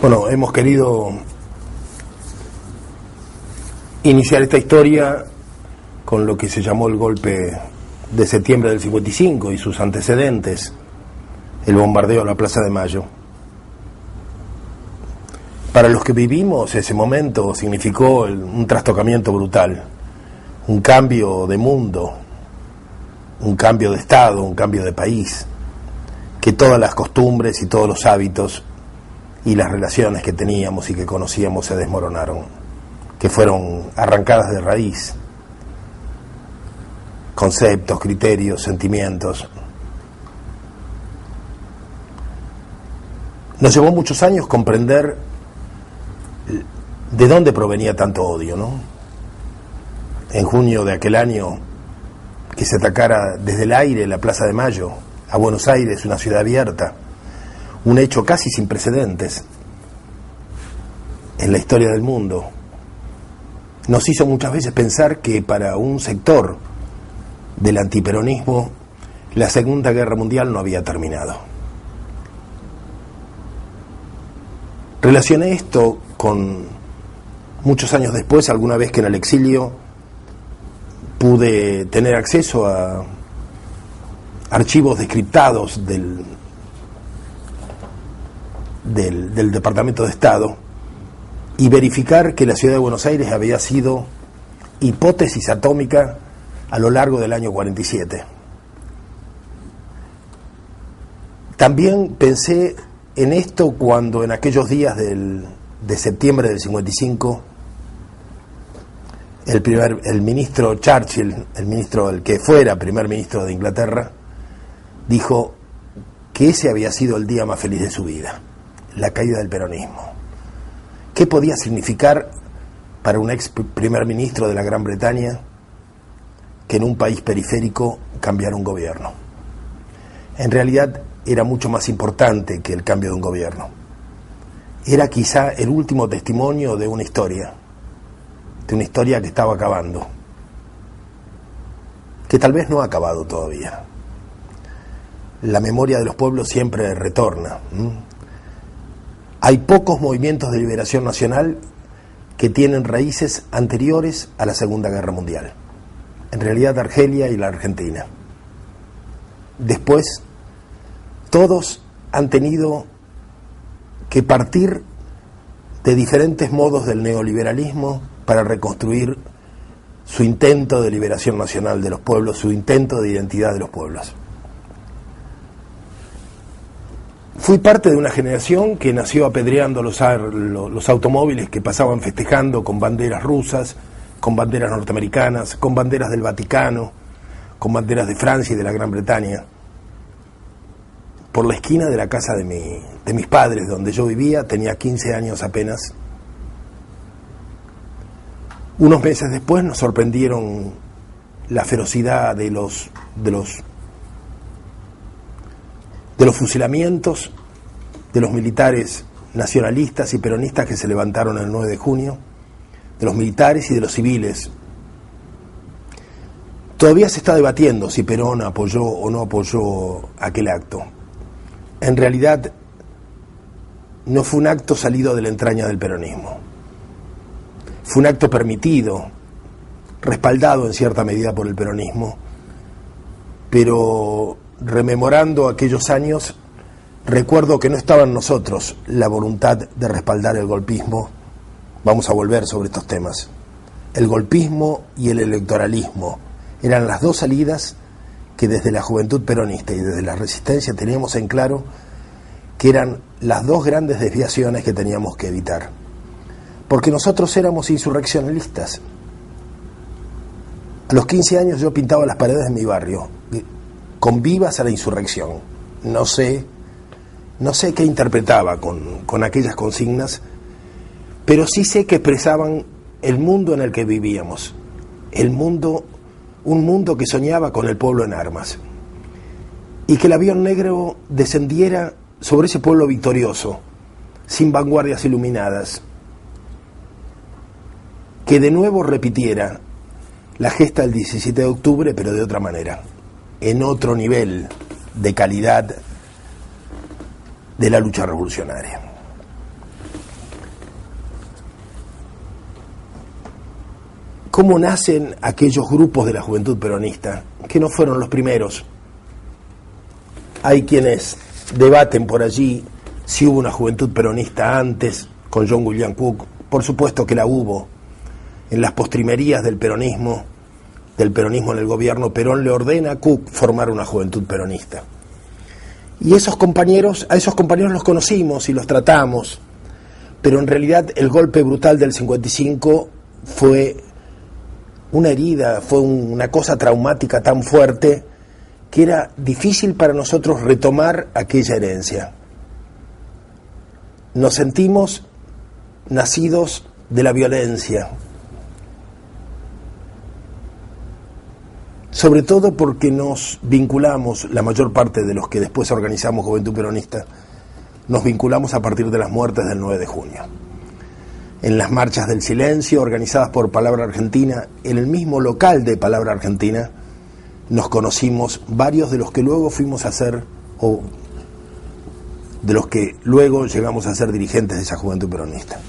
Bueno, hemos querido iniciar esta historia con lo que se llamó el golpe de septiembre del 55 y sus antecedentes, el bombardeo a la Plaza de Mayo. Para los que vivimos ese momento significó un trastocamiento brutal, un cambio de mundo, un cambio de Estado, un cambio de país, que todas las costumbres y todos los hábitos y las relaciones que teníamos y que conocíamos se desmoronaron, que fueron arrancadas de raíz. Conceptos, criterios, sentimientos. Nos llevó muchos años comprender de dónde provenía tanto odio, ¿no? En junio de aquel año, que se atacara desde el aire la Plaza de Mayo a Buenos Aires, una ciudad abierta, un hecho casi sin precedentes en la historia del mundo, nos hizo muchas veces pensar que para un sector del antiperonismo la Segunda Guerra Mundial no había terminado. Relacioné esto con muchos años después, alguna vez que en el exilio pude tener acceso a archivos descriptados del Departamento de Estado y verificar que la ciudad de Buenos Aires había sido hipótesis atómica a lo largo del año 47. También pensé en esto cuando en aquellos días de septiembre del 55 el ministro Churchill, el que fuera primer ministro de Inglaterra, dijo que ese había sido el día más feliz de su vida, la caída del peronismo. ¿Qué podía significar para un ex primer ministro de la Gran Bretaña que en un país periférico cambiara un gobierno? En realidad era mucho más importante que el cambio de un gobierno. Era quizá el último testimonio de una historia que estaba acabando, que tal vez no ha acabado todavía. La memoria de los pueblos siempre retorna. Hay pocos movimientos de liberación nacional que tienen raíces anteriores a la Segunda Guerra Mundial. En realidad Argelia y la Argentina. Después, todos han tenido que partir de diferentes modos del neoliberalismo para reconstruir su intento de liberación nacional de los pueblos, su intento de identidad de los pueblos. Fui parte de una generación que nació apedreando los automóviles que pasaban festejando con banderas rusas, con banderas norteamericanas, con banderas del Vaticano, con banderas de Francia y de la Gran Bretaña, por la esquina de la casa de mis padres, donde yo vivía. Tenía 15 años apenas. Unos meses después nos sorprendieron la ferocidad de los fusilamientos de los militares nacionalistas y peronistas que se levantaron el 9 de junio, de los militares y de los civiles. Todavía se está debatiendo si Perón apoyó o no apoyó aquel acto. En realidad no fue un acto salido de la entraña del peronismo. Fue un acto permitido, respaldado en cierta medida por el peronismo, pero rememorando aquellos años, recuerdo que no estaba en nosotros la voluntad de respaldar el golpismo. Vamos a volver sobre estos temas. El golpismo y el electoralismo eran las dos salidas que desde la juventud peronista y desde la resistencia teníamos en claro que eran las dos grandes desviaciones que teníamos que evitar. Porque nosotros éramos insurreccionalistas. A los 15 años yo pintaba las paredes de mi barrio con vivas a la insurrección. No sé qué interpretaba con aquellas consignas, pero sí sé que expresaban el mundo en el que vivíamos, un mundo que soñaba con el pueblo en armas, y que el avión negro descendiera sobre ese pueblo victorioso, sin vanguardias iluminadas, que de nuevo repitiera la gesta del 17 de octubre, pero de otra manera, en otro nivel de calidad de la lucha revolucionaria. cómo nacen aquellos grupos de la juventud peronista, que no fueron los primeros. Hay quienes debaten por allí si hubo una juventud peronista antes, con John William Cook. Por supuesto que la hubo. En las postrimerías del peronismo en el gobierno, Perón le ordena a Cook formar una juventud peronista. Y a esos compañeros los conocimos y los tratamos, pero en realidad el golpe brutal del 55 fue una herida, fue una cosa traumática tan fuerte que era difícil para nosotros retomar aquella herencia. Nos sentimos nacidos de la violencia, sobre todo porque nos vinculamos, la mayor parte de los que después organizamos Juventud Peronista, nos vinculamos a partir de las muertes del 9 de junio. En las marchas del silencio organizadas por Palabra Argentina, en el mismo local de Palabra Argentina, nos conocimos varios de los que luego fuimos a ser, o de los que luego llegamos a ser dirigentes de esa Juventud Peronista.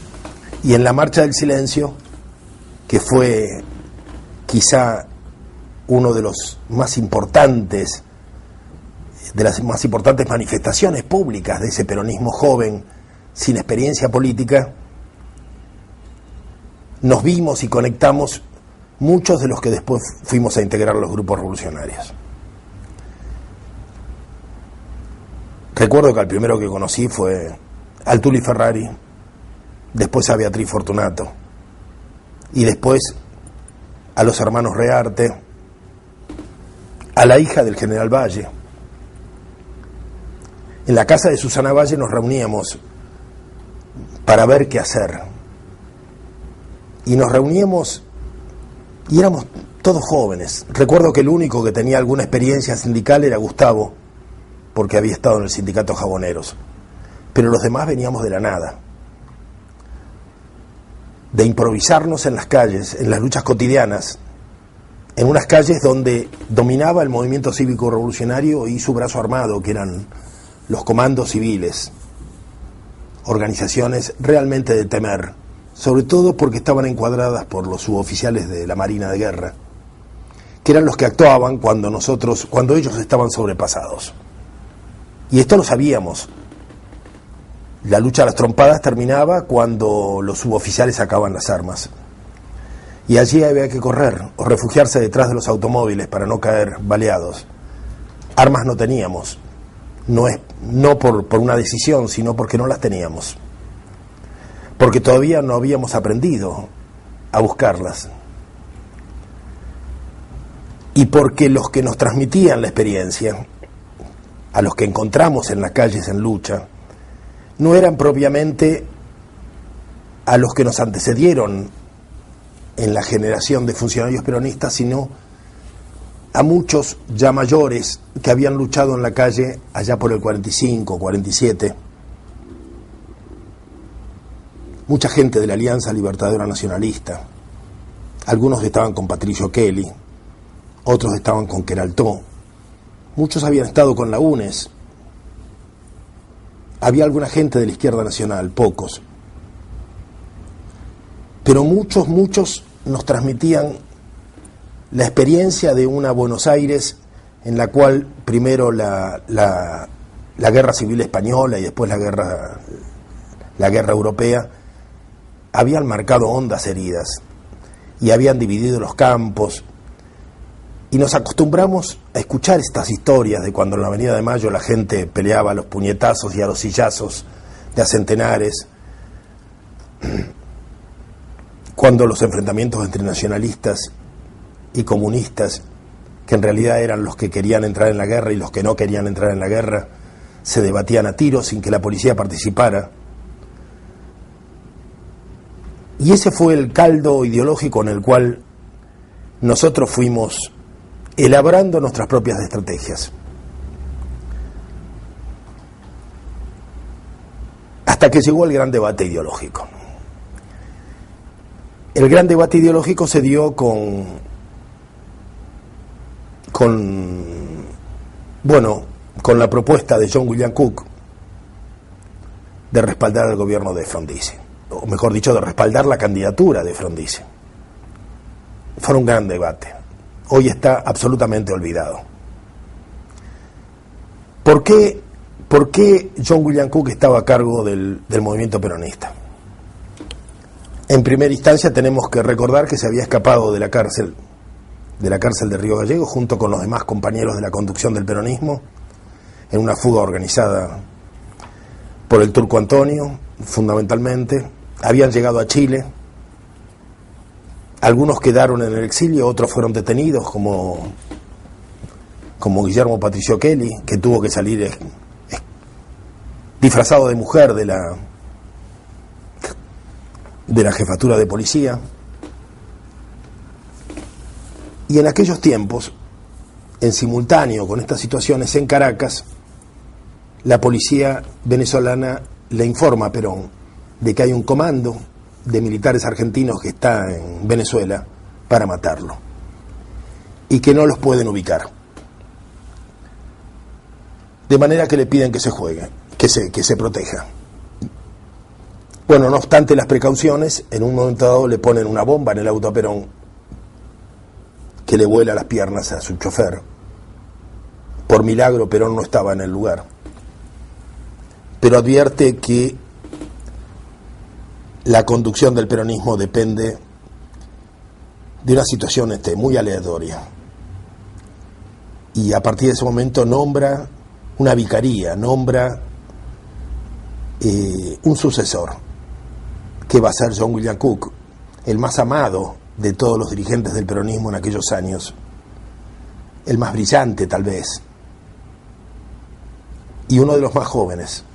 Y en la marcha del silencio, que fue quizá uno de los más importantes, de las más importantes manifestaciones públicas de ese peronismo joven, sin experiencia política, nos vimos y conectamos muchos de los que después fuimos a integrar los grupos revolucionarios. Recuerdo que al primero que conocí fue al Tuli Ferrari, después a Beatriz Fortunato, y después a los hermanos Rearte, a la hija del general Valle. En la casa de Susana Valle nos reuníamos para ver qué hacer. Y nos reuníamos y éramos todos jóvenes. Recuerdo que el único que tenía alguna experiencia sindical era Gustavo, porque había estado en el sindicato Jaboneros. Pero los demás veníamos de la nada, de improvisarnos en las calles, en las luchas cotidianas, en unas calles donde dominaba el movimiento cívico revolucionario y su brazo armado, que eran los comandos civiles, organizaciones realmente de temer, sobre todo porque estaban encuadradas por los suboficiales de la Marina de Guerra, que eran los que actuaban cuando ellos estaban sobrepasados. Y esto lo sabíamos. La lucha a las trompadas terminaba cuando los suboficiales sacaban las armas. Y allí había que correr o refugiarse detrás de los automóviles para no caer baleados. Armas no teníamos, no por una decisión, sino porque no las teníamos. Porque todavía no habíamos aprendido a buscarlas. Y porque los que nos transmitían la experiencia, a los que encontramos en las calles en lucha, no eran propiamente a los que nos antecedieron en la generación de funcionarios peronistas, sino a muchos ya mayores que habían luchado en la calle allá por el 45, 47. Mucha gente de la Alianza Libertadora Nacionalista. Algunos estaban con Patricio Kelly, otros estaban con Queraltó, muchos habían estado con la UNES. Había alguna gente de la Izquierda Nacional, pocos. Pero muchos nos transmitían la experiencia de una Buenos Aires en la cual primero la guerra civil española y después la guerra europea habían marcado hondas heridas y habían dividido los campos. Y nos acostumbramos a escuchar estas historias de cuando en la Avenida de Mayo la gente peleaba a los puñetazos y a los sillazos de a centenares, cuando los enfrentamientos entre nacionalistas y comunistas, que en realidad eran los que querían entrar en la guerra y los que no querían entrar en la guerra, se debatían a tiros sin que la policía participara. Y ese fue el caldo ideológico en el cual nosotros fuimos elaborando nuestras propias estrategias. Hasta que llegó el gran debate ideológico. El gran debate ideológico se dio con la propuesta de John William Cook de respaldar al gobierno de Frondizi, o mejor dicho, de respaldar la candidatura de Frondizi. fue un gran debate. Hoy está absolutamente olvidado. ¿Por qué John William Cook estaba a cargo del movimiento peronista? En primera instancia tenemos que recordar que se había escapado de la cárcel de Río Gallegos junto con los demás compañeros de la conducción del peronismo en una fuga organizada por el Turco Antonio, fundamentalmente. Habían llegado a Chile, algunos quedaron en el exilio, otros fueron detenidos, como Guillermo Patricio Kelly, que tuvo que salir disfrazado de mujer de la jefatura de policía. Y en aquellos tiempos, en simultáneo con estas situaciones en Caracas, la policía venezolana le informa a Perón de que hay un comando de militares argentinos que está en Venezuela para matarlo y que no los pueden ubicar. De manera que le piden que se juegue, que se proteja. Bueno, no obstante las precauciones, en un momento dado le ponen una bomba en el auto a Perón que le vuela las piernas a su chofer. Por milagro Perón no estaba en el lugar, pero advierte que la conducción del peronismo depende de una situación muy aleatoria, y a partir de ese momento nombra una vicaría, nombra un sucesor, que va a ser John William Cook, el más amado de todos los dirigentes del peronismo en aquellos años, el más brillante tal vez, y uno de los más jóvenes.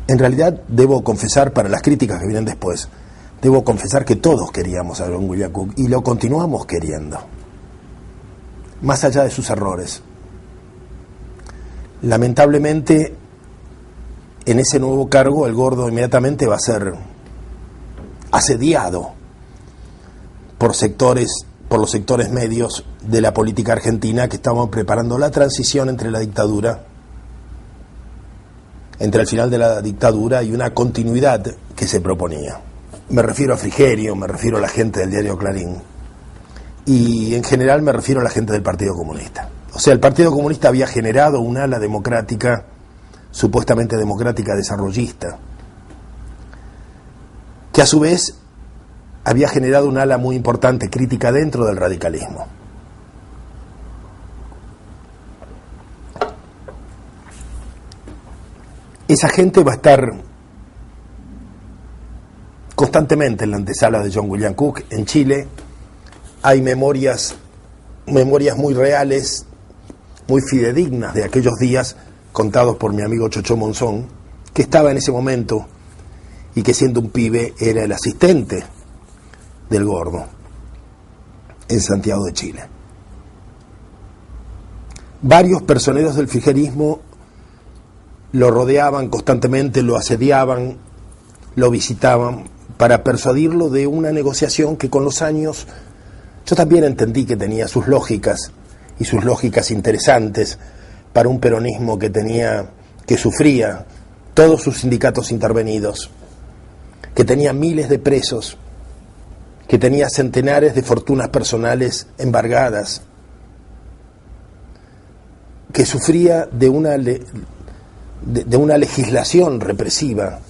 En realidad debo confesar, para las críticas que vienen después, debo confesar que todos queríamos a John William Cook y lo continuamos queriendo, más allá de sus errores. Lamentablemente, en ese nuevo cargo, el Gordo inmediatamente va a ser asediado por los sectores medios de la política argentina que estaban preparando la transición entre el final de la dictadura y una continuidad que se proponía. Me refiero a Frigerio, me refiero a la gente del diario Clarín, y en general me refiero a la gente del Partido Comunista. O sea, el Partido Comunista había generado un ala democrática, supuestamente democrática desarrollista, que a su vez había generado un ala muy importante crítica dentro del radicalismo. Esa gente va a estar constantemente en la antesala de John William Cook. En Chile hay memorias muy reales, muy fidedignas de aquellos días, contados por mi amigo Chocho Monzón, que estaba en ese momento y que siendo un pibe era el asistente del Gordo en Santiago de Chile. Varios personeros del frigerismo lo rodeaban constantemente, lo asediaban, lo visitaban para persuadirlo de una negociación que con los años yo también entendí que tenía sus lógicas, y sus lógicas interesantes para un peronismo que sufría todos sus sindicatos intervenidos, que tenía miles de presos, que tenía centenares de fortunas personales embargadas, que sufría de una legislación represiva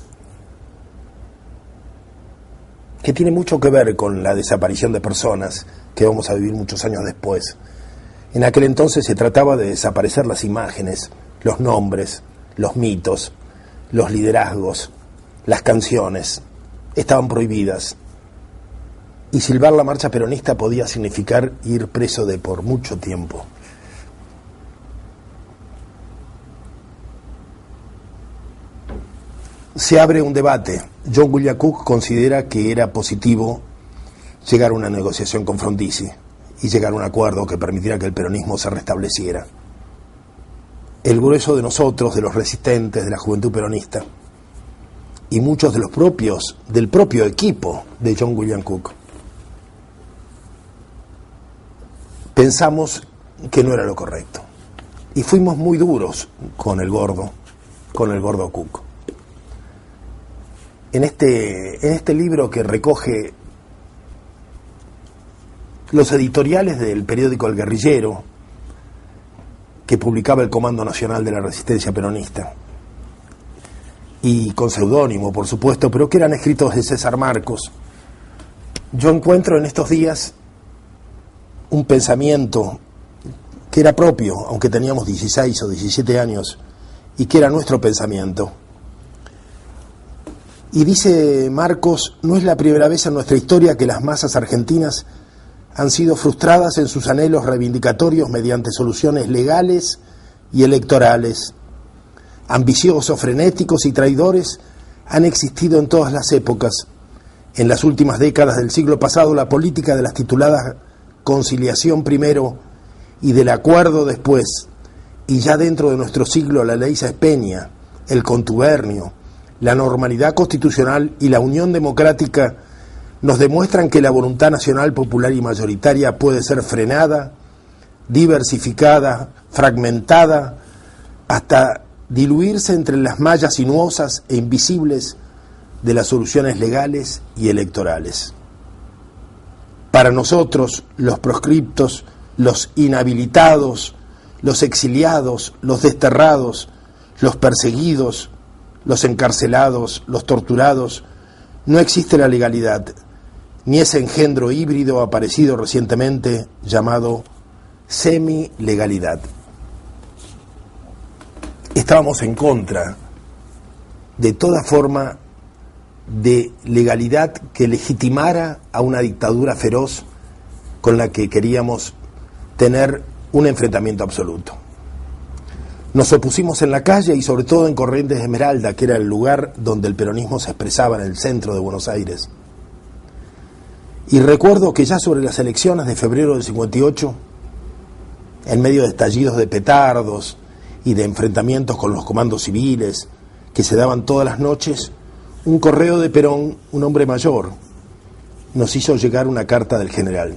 que tiene mucho que ver con la desaparición de personas que vamos a vivir muchos años después. En aquel entonces se trataba de desaparecer las imágenes, los nombres, los mitos, los liderazgos, las canciones. Estaban prohibidas. Y silbar la marcha peronista podía significar ir preso por mucho tiempo. Se abre un debate. John William Cook considera que era positivo llegar a una negociación con Frondizi y llegar a un acuerdo que permitiera que el peronismo se restableciera. El grueso de nosotros, de los resistentes, de la juventud peronista, y muchos del propio equipo de John William Cook, pensamos que no era lo correcto. Y fuimos muy duros con el gordo Cook. en este libro que recoge los editoriales del periódico El Guerrillero, que publicaba el Comando Nacional de la Resistencia Peronista, y con seudónimo, por supuesto, pero que eran escritos de César Marcos, yo encuentro en estos días un pensamiento que era propio, aunque teníamos 16 o 17 años, y que era nuestro pensamiento. Y dice Marcos: no es la primera vez en nuestra historia que las masas argentinas han sido frustradas en sus anhelos reivindicatorios mediante soluciones legales y electorales. Ambiciosos, frenéticos y traidores han existido en todas las épocas. En las últimas décadas del siglo pasado, la política de las tituladas conciliación primero y del acuerdo después, y ya dentro de nuestro siglo la ley Sespeña, el contubernio, la normalidad constitucional y la unión democrática nos demuestran que la voluntad nacional, popular y mayoritaria puede ser frenada, diversificada, fragmentada, hasta diluirse entre las mallas sinuosas e invisibles de las soluciones legales y electorales. Para nosotros, los proscriptos, los inhabilitados, los exiliados, los desterrados, los perseguidos, los encarcelados, los torturados, no existe la legalidad, ni ese engendro híbrido aparecido recientemente llamado semi-legalidad. Estábamos en contra de toda forma de legalidad que legitimara a una dictadura feroz con la que queríamos tener un enfrentamiento absoluto. Nos opusimos en la calle y sobre todo en Corrientes Esmeralda, que era el lugar donde el peronismo se expresaba en el centro de Buenos Aires. Y recuerdo que ya sobre las elecciones de febrero del 58, en medio de estallidos de petardos y de enfrentamientos con los comandos civiles que se daban todas las noches, un correo de Perón, un hombre mayor, nos hizo llegar una carta del general.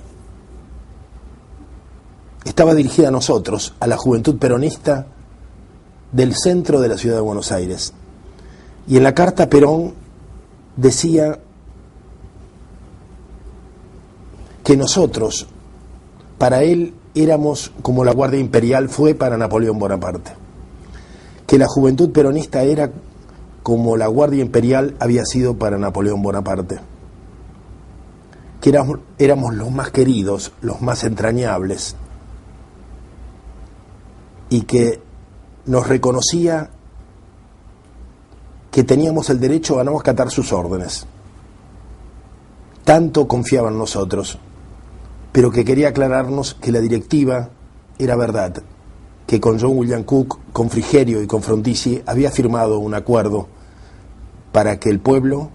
Estaba dirigida a nosotros, a la juventud peronista del centro de la ciudad de Buenos Aires. Y en la carta Perón decía que nosotros, para él, éramos como la Guardia Imperial fue para Napoleón Bonaparte, que la juventud peronista era como la Guardia Imperial había sido para Napoleón Bonaparte, que éramos los más queridos, los más entrañables, y que nos reconocía que teníamos el derecho a no acatar sus órdenes. Tanto confiaba en nosotros, pero que quería aclararnos que la directiva era verdad, que con John William Cook, con Frigerio y con Frondizi había firmado un acuerdo para que el pueblo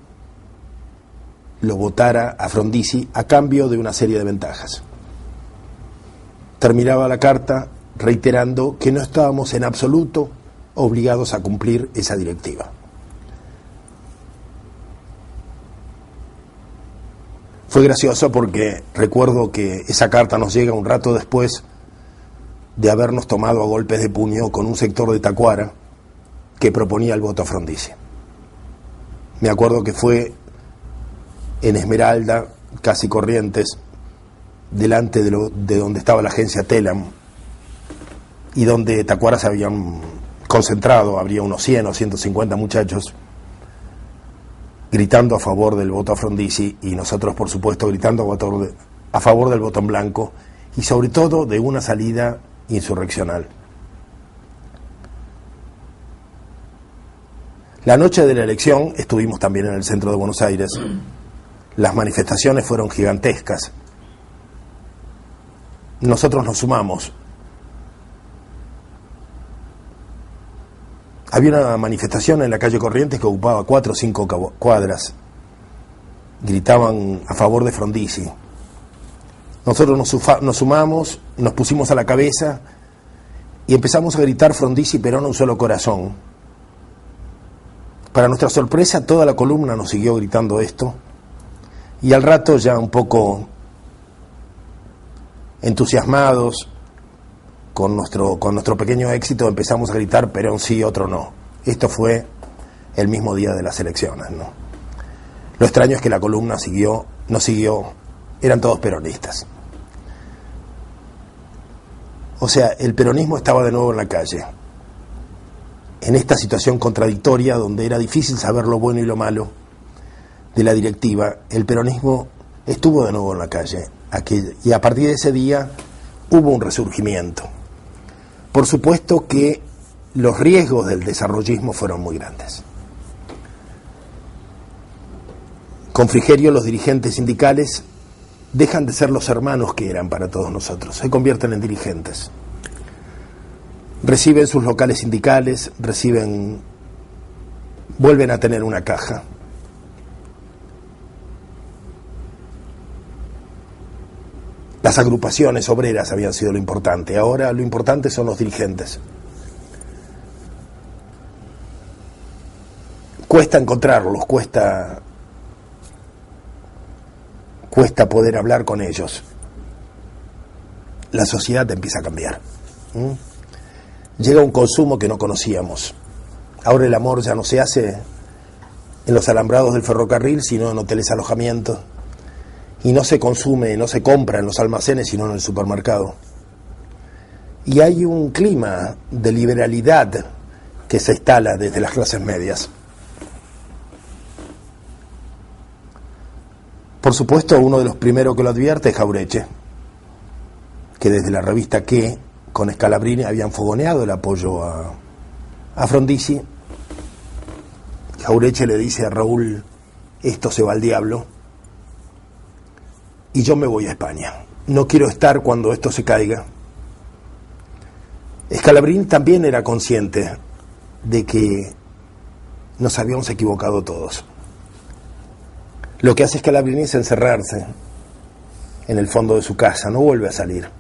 lo votara a Frondizi a cambio de una serie de ventajas. Terminaba la carta reiterando que no estábamos en absoluto obligados a cumplir esa directiva. Fue gracioso porque recuerdo que esa carta nos llega un rato después de habernos tomado a golpes de puño con un sector de Tacuara que proponía el voto a Frondizi. Me acuerdo que fue en Esmeralda, casi Corrientes, delante de donde estaba la agencia Telam, y donde Tacuara se habían concentrado, habría unos 100 o 150 muchachos gritando a favor del voto a Frondizi, y nosotros, por supuesto, gritando a favor del voto en blanco, y sobre todo de una salida insurreccional. La noche de la elección estuvimos también en el centro de Buenos Aires. Las manifestaciones fueron gigantescas. Nosotros nos sumamos. Había una manifestación en la calle Corrientes que ocupaba 4 o 5 cuadras. Gritaban a favor de Frondizi. Nosotros nos sumamos, nos pusimos a la cabeza y empezamos a gritar Frondizi, Perón, un solo corazón. Para nuestra sorpresa, toda la columna nos siguió gritando esto, y al rato, ya un poco entusiasmados con nuestro pequeño éxito, empezamos a gritar Perón sí, otro no. Esto fue el mismo día de las elecciones, ¿no? Lo extraño es que la columna no siguió, eran todos peronistas. O sea, el peronismo estaba de nuevo en la calle, en esta situación contradictoria donde era difícil saber lo bueno y lo malo de la directiva. El peronismo estuvo de nuevo en la calle, y a partir de ese día hubo un resurgimiento. Por supuesto que los riesgos del desarrollismo fueron muy grandes. Con Frigerio los dirigentes sindicales dejan de ser los hermanos que eran para todos nosotros, se convierten en dirigentes. Reciben sus locales sindicales, vuelven a tener una caja. Las agrupaciones obreras habían sido lo importante, ahora lo importante son los dirigentes. Cuesta encontrarlos, cuesta poder hablar con ellos. La sociedad empieza a cambiar. Llega un consumo que no conocíamos. Ahora el amor ya no se hace en los alambrados del ferrocarril, sino en hoteles alojamientos. Y no se consume, no se compra en los almacenes, sino en el supermercado. Y hay un clima de liberalidad que se instala desde las clases medias. Por supuesto, uno de los primeros que lo advierte es Jauretche, que desde la revista Que, con Scalabrini, habían fogoneado el apoyo a Frondizi. Jauretche le dice a Raúl: esto se va al diablo y yo me voy a España. No quiero estar cuando esto se caiga. Scalabrini también era consciente de que nos habíamos equivocado todos. Lo que hace Scalabrini es encerrarse en el fondo de su casa, no vuelve a salir.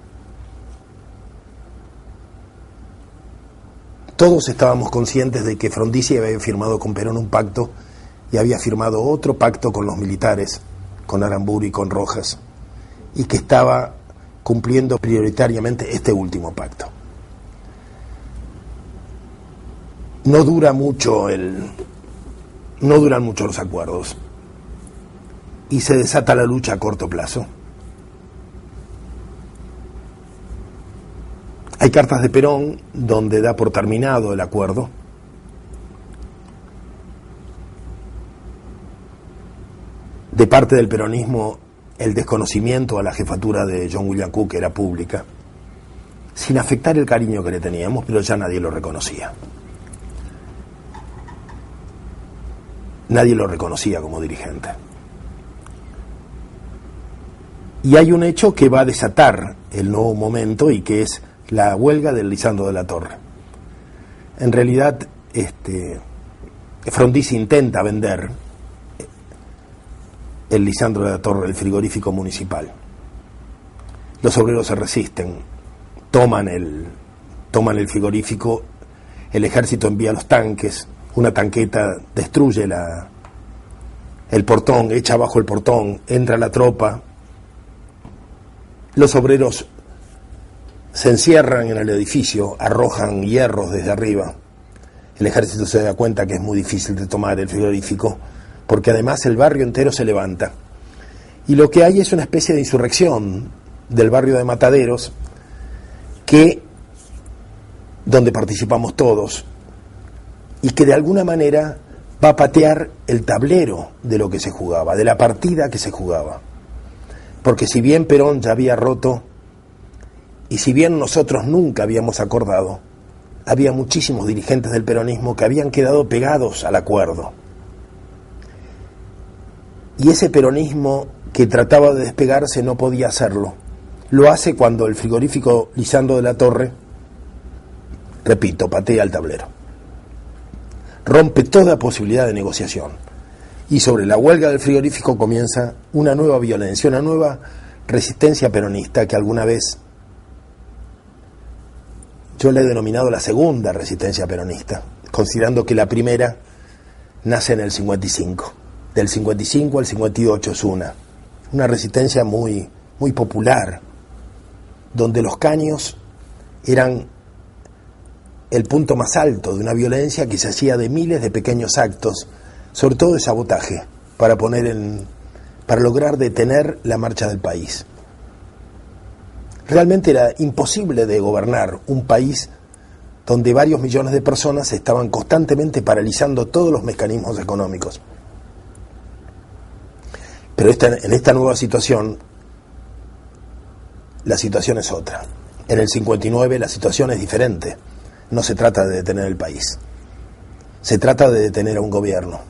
Todos estábamos conscientes de que Frondizi había firmado con Perón un pacto y había firmado otro pacto con los militares, con Aramburu y con Rojas, y que estaba cumpliendo prioritariamente este último pacto. No duran mucho los acuerdos y se desata la lucha a corto plazo. Hay cartas de Perón donde da por terminado el acuerdo. De parte del peronismo, el desconocimiento a la jefatura de John William Cook era pública, sin afectar el cariño que le teníamos, pero ya nadie lo reconocía. Nadie lo reconocía como dirigente. Y hay un hecho que va a desatar el nuevo momento y que es la huelga del Lisandro de la Torre. En realidad, Frondizi intenta vender el Lisandro de la Torre, el frigorífico municipal. Los obreros se resisten, toman el frigorífico, el ejército envía los tanques, una tanqueta destruye el portón, echa abajo el portón, entra la tropa. Los obreros se encierran en el edificio, arrojan hierros desde arriba. El ejército se da cuenta que es muy difícil de tomar el frigorífico, porque además el barrio entero se levanta. Y lo que hay es una especie de insurrección del barrio de Mataderos, donde participamos todos, y que de alguna manera va a patear el tablero de lo que se jugaba, de la partida que se jugaba. Porque si bien Perón ya había roto, y si bien nosotros nunca habíamos acordado, había muchísimos dirigentes del peronismo que habían quedado pegados al acuerdo. Y ese peronismo que trataba de despegarse no podía hacerlo. Lo hace cuando el frigorífico Lisandro de la Torre, repito, patea el tablero. Rompe toda posibilidad de negociación. Y sobre la huelga del frigorífico comienza una nueva violencia, una nueva resistencia peronista que alguna vez yo le he denominado la segunda resistencia peronista, considerando que la primera nace en el 55. Del 55 al 58 es una resistencia muy, muy popular, donde los caños eran el punto más alto de una violencia que se hacía de miles de pequeños actos, sobre todo de sabotaje. para lograr detener la marcha del país. Realmente era imposible de gobernar un país donde varios millones de personas estaban constantemente paralizando todos los mecanismos económicos. Pero en esta nueva situación, la situación es otra. En el 59 la situación es diferente. No se trata de detener el país. Se trata de detener a un gobierno.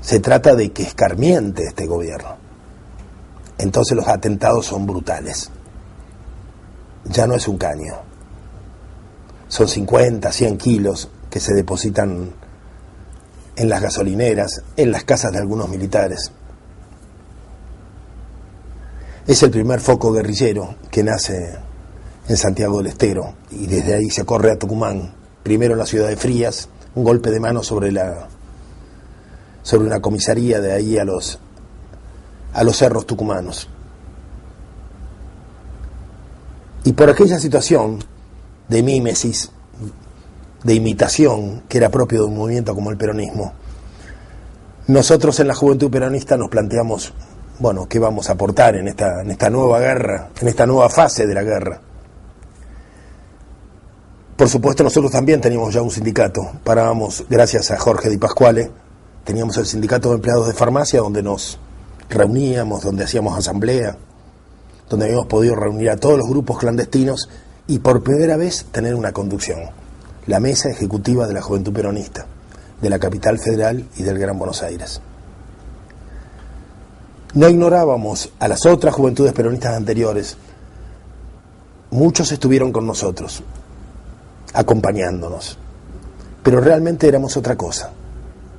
Se trata de que escarmiente este gobierno. Entonces los atentados son brutales. Ya no es un caño. Son 50, 100 kilos que se depositan en las gasolineras, en las casas de algunos militares. Es el primer foco guerrillero que nace en Santiago del Estero y desde ahí se corre a Tucumán. Primero en la ciudad de Frías, un golpe de mano sobre una comisaría de ahí a los cerros tucumanos. Y por aquella situación de mímesis, de imitación, que era propio de un movimiento como el peronismo, nosotros en la Juventud Peronista nos planteamos, bueno, ¿qué vamos a aportar en esta nueva guerra, en esta nueva fase de la guerra? Por supuesto, nosotros también teníamos ya un sindicato. Parábamos, gracias a Jorge Di Pasquale, teníamos el sindicato de empleados de farmacia donde nos reuníamos, donde hacíamos asamblea, donde habíamos podido reunir a todos los grupos clandestinos y por primera vez tener una conducción, la mesa ejecutiva de la Juventud Peronista, de la capital federal y del Gran Buenos Aires. No ignorábamos a las otras juventudes peronistas anteriores. Muchos estuvieron con nosotros, acompañándonos, pero realmente éramos otra cosa.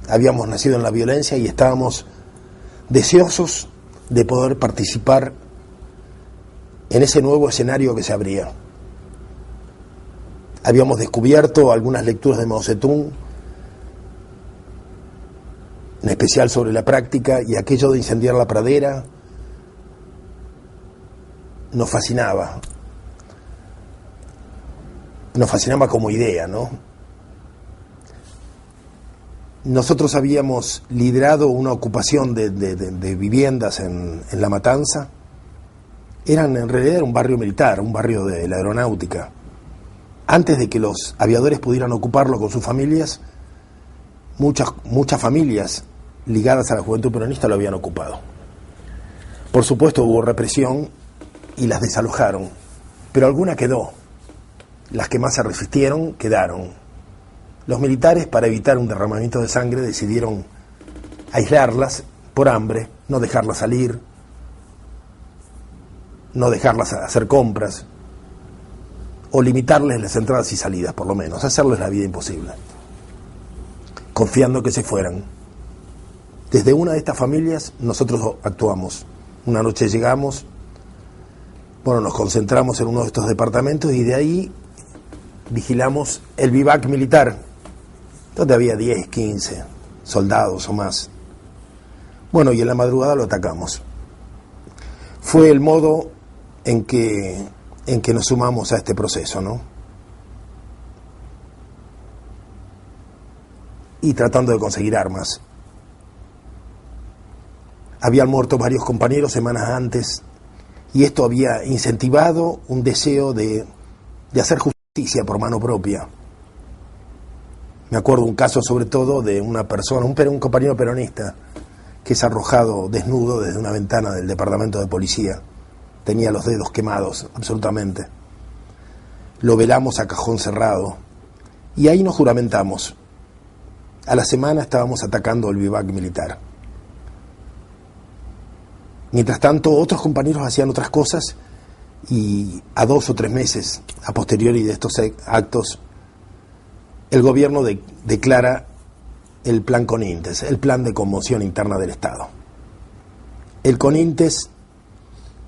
Habíamos nacido en la violencia y estábamos deseosos de poder participar en ese nuevo escenario que se abría. Habíamos descubierto algunas lecturas de Mao Zedong, en especial sobre la práctica, y aquello de incendiar la pradera nos fascinaba como idea, ¿no? Nosotros habíamos liderado una ocupación de viviendas en La Matanza. En realidad era un barrio militar, un barrio de la aeronáutica. Antes de que los aviadores pudieran ocuparlo con sus familias, muchas familias ligadas a la Juventud Peronista lo habían ocupado. Por supuesto hubo represión y las desalojaron, pero alguna quedó. Las que más se resistieron quedaron. Los militares, para evitar un derramamiento de sangre, decidieron aislarlas por hambre, no dejarlas salir, no dejarlas hacer compras, o limitarles las entradas y salidas, por lo menos, hacerles la vida imposible, confiando que se fueran. Desde una de estas familias nosotros actuamos. Una noche llegamos, nos concentramos en uno de estos departamentos y de ahí vigilamos el vivac militar, donde había 10, 15 soldados o más. Y en la madrugada lo atacamos. Fue el modo en que nos sumamos a este proceso, ¿no? Y tratando de conseguir armas. Habían muerto varios compañeros semanas antes y esto había incentivado un deseo de hacer justicia por mano propia. Me acuerdo un caso sobre todo de una persona, un compañero peronista, que es arrojado desnudo desde una ventana del departamento de policía. Tenía los dedos quemados, absolutamente. Lo velamos a cajón cerrado y ahí nos juramentamos. A la semana estábamos atacando el vivac militar. Mientras tanto, otros compañeros hacían otras cosas y a 2 o 3 meses a posteriori de estos actos, el gobierno declara el Plan Conintes, el Plan de Conmoción Interna del Estado. El Conintes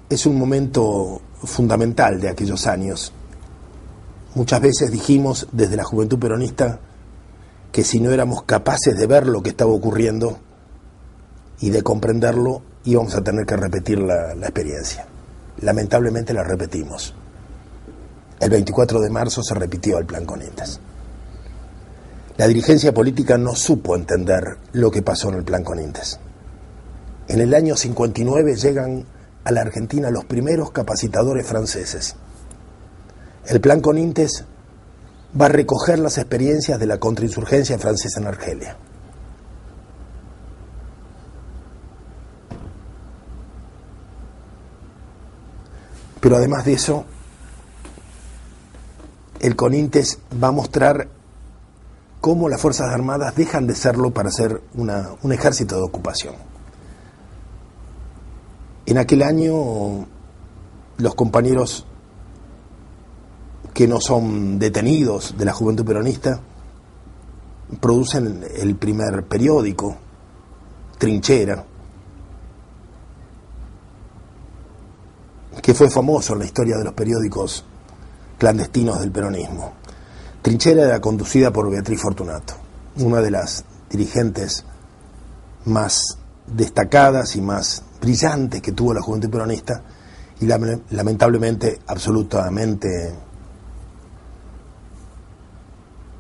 es un momento fundamental de aquellos años. Muchas veces dijimos desde la Juventud Peronista que si no éramos capaces de ver lo que estaba ocurriendo y de comprenderlo, íbamos a tener que repetir la experiencia. Lamentablemente la repetimos. El 24 de marzo se repitió el Plan Conintes. La dirigencia política no supo entender lo que pasó en el Plan Conintes. En el año 59 llegan a la Argentina los primeros capacitadores franceses. El Plan Conintes va a recoger las experiencias de la contrainsurgencia francesa en Argelia. Pero además de eso, el Conintes va a mostrar cómo las Fuerzas Armadas dejan de serlo para ser un ejército de ocupación. En aquel año, los compañeros que no son detenidos de la Juventud Peronista producen el primer periódico, Trinchera, que fue famoso en la historia de los periódicos clandestinos del peronismo. Trinchera era conducida por Beatriz Fortunato, una de las dirigentes más destacadas y más brillantes que tuvo la Juventud Peronista, y lamentablemente absolutamente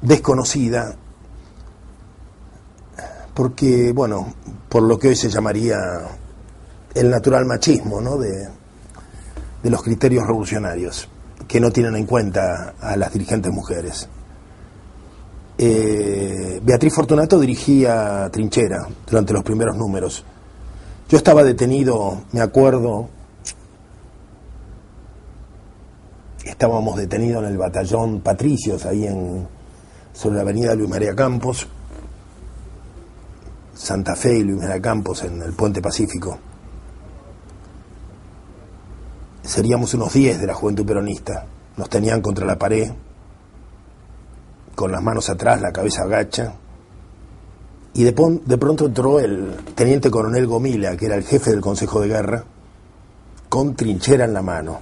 desconocida, porque, bueno, por lo que hoy se llamaría el natural machismo, ¿no?, de los criterios revolucionarios, que no tienen en cuenta a las dirigentes mujeres. Beatriz Fortunato dirigía Trinchera durante los primeros números. Yo estaba detenido, me acuerdo, estábamos detenidos en el batallón Patricios, ahí sobre la avenida Luis María Campos, Santa Fe y Luis María Campos, en el Puente Pacífico. Seríamos unos 10 de la Juventud Peronista. Nos tenían contra la pared, con las manos atrás, la cabeza agacha, y de pronto entró el teniente coronel Gomila, que era el jefe del Consejo de Guerra, con Trinchera en la mano.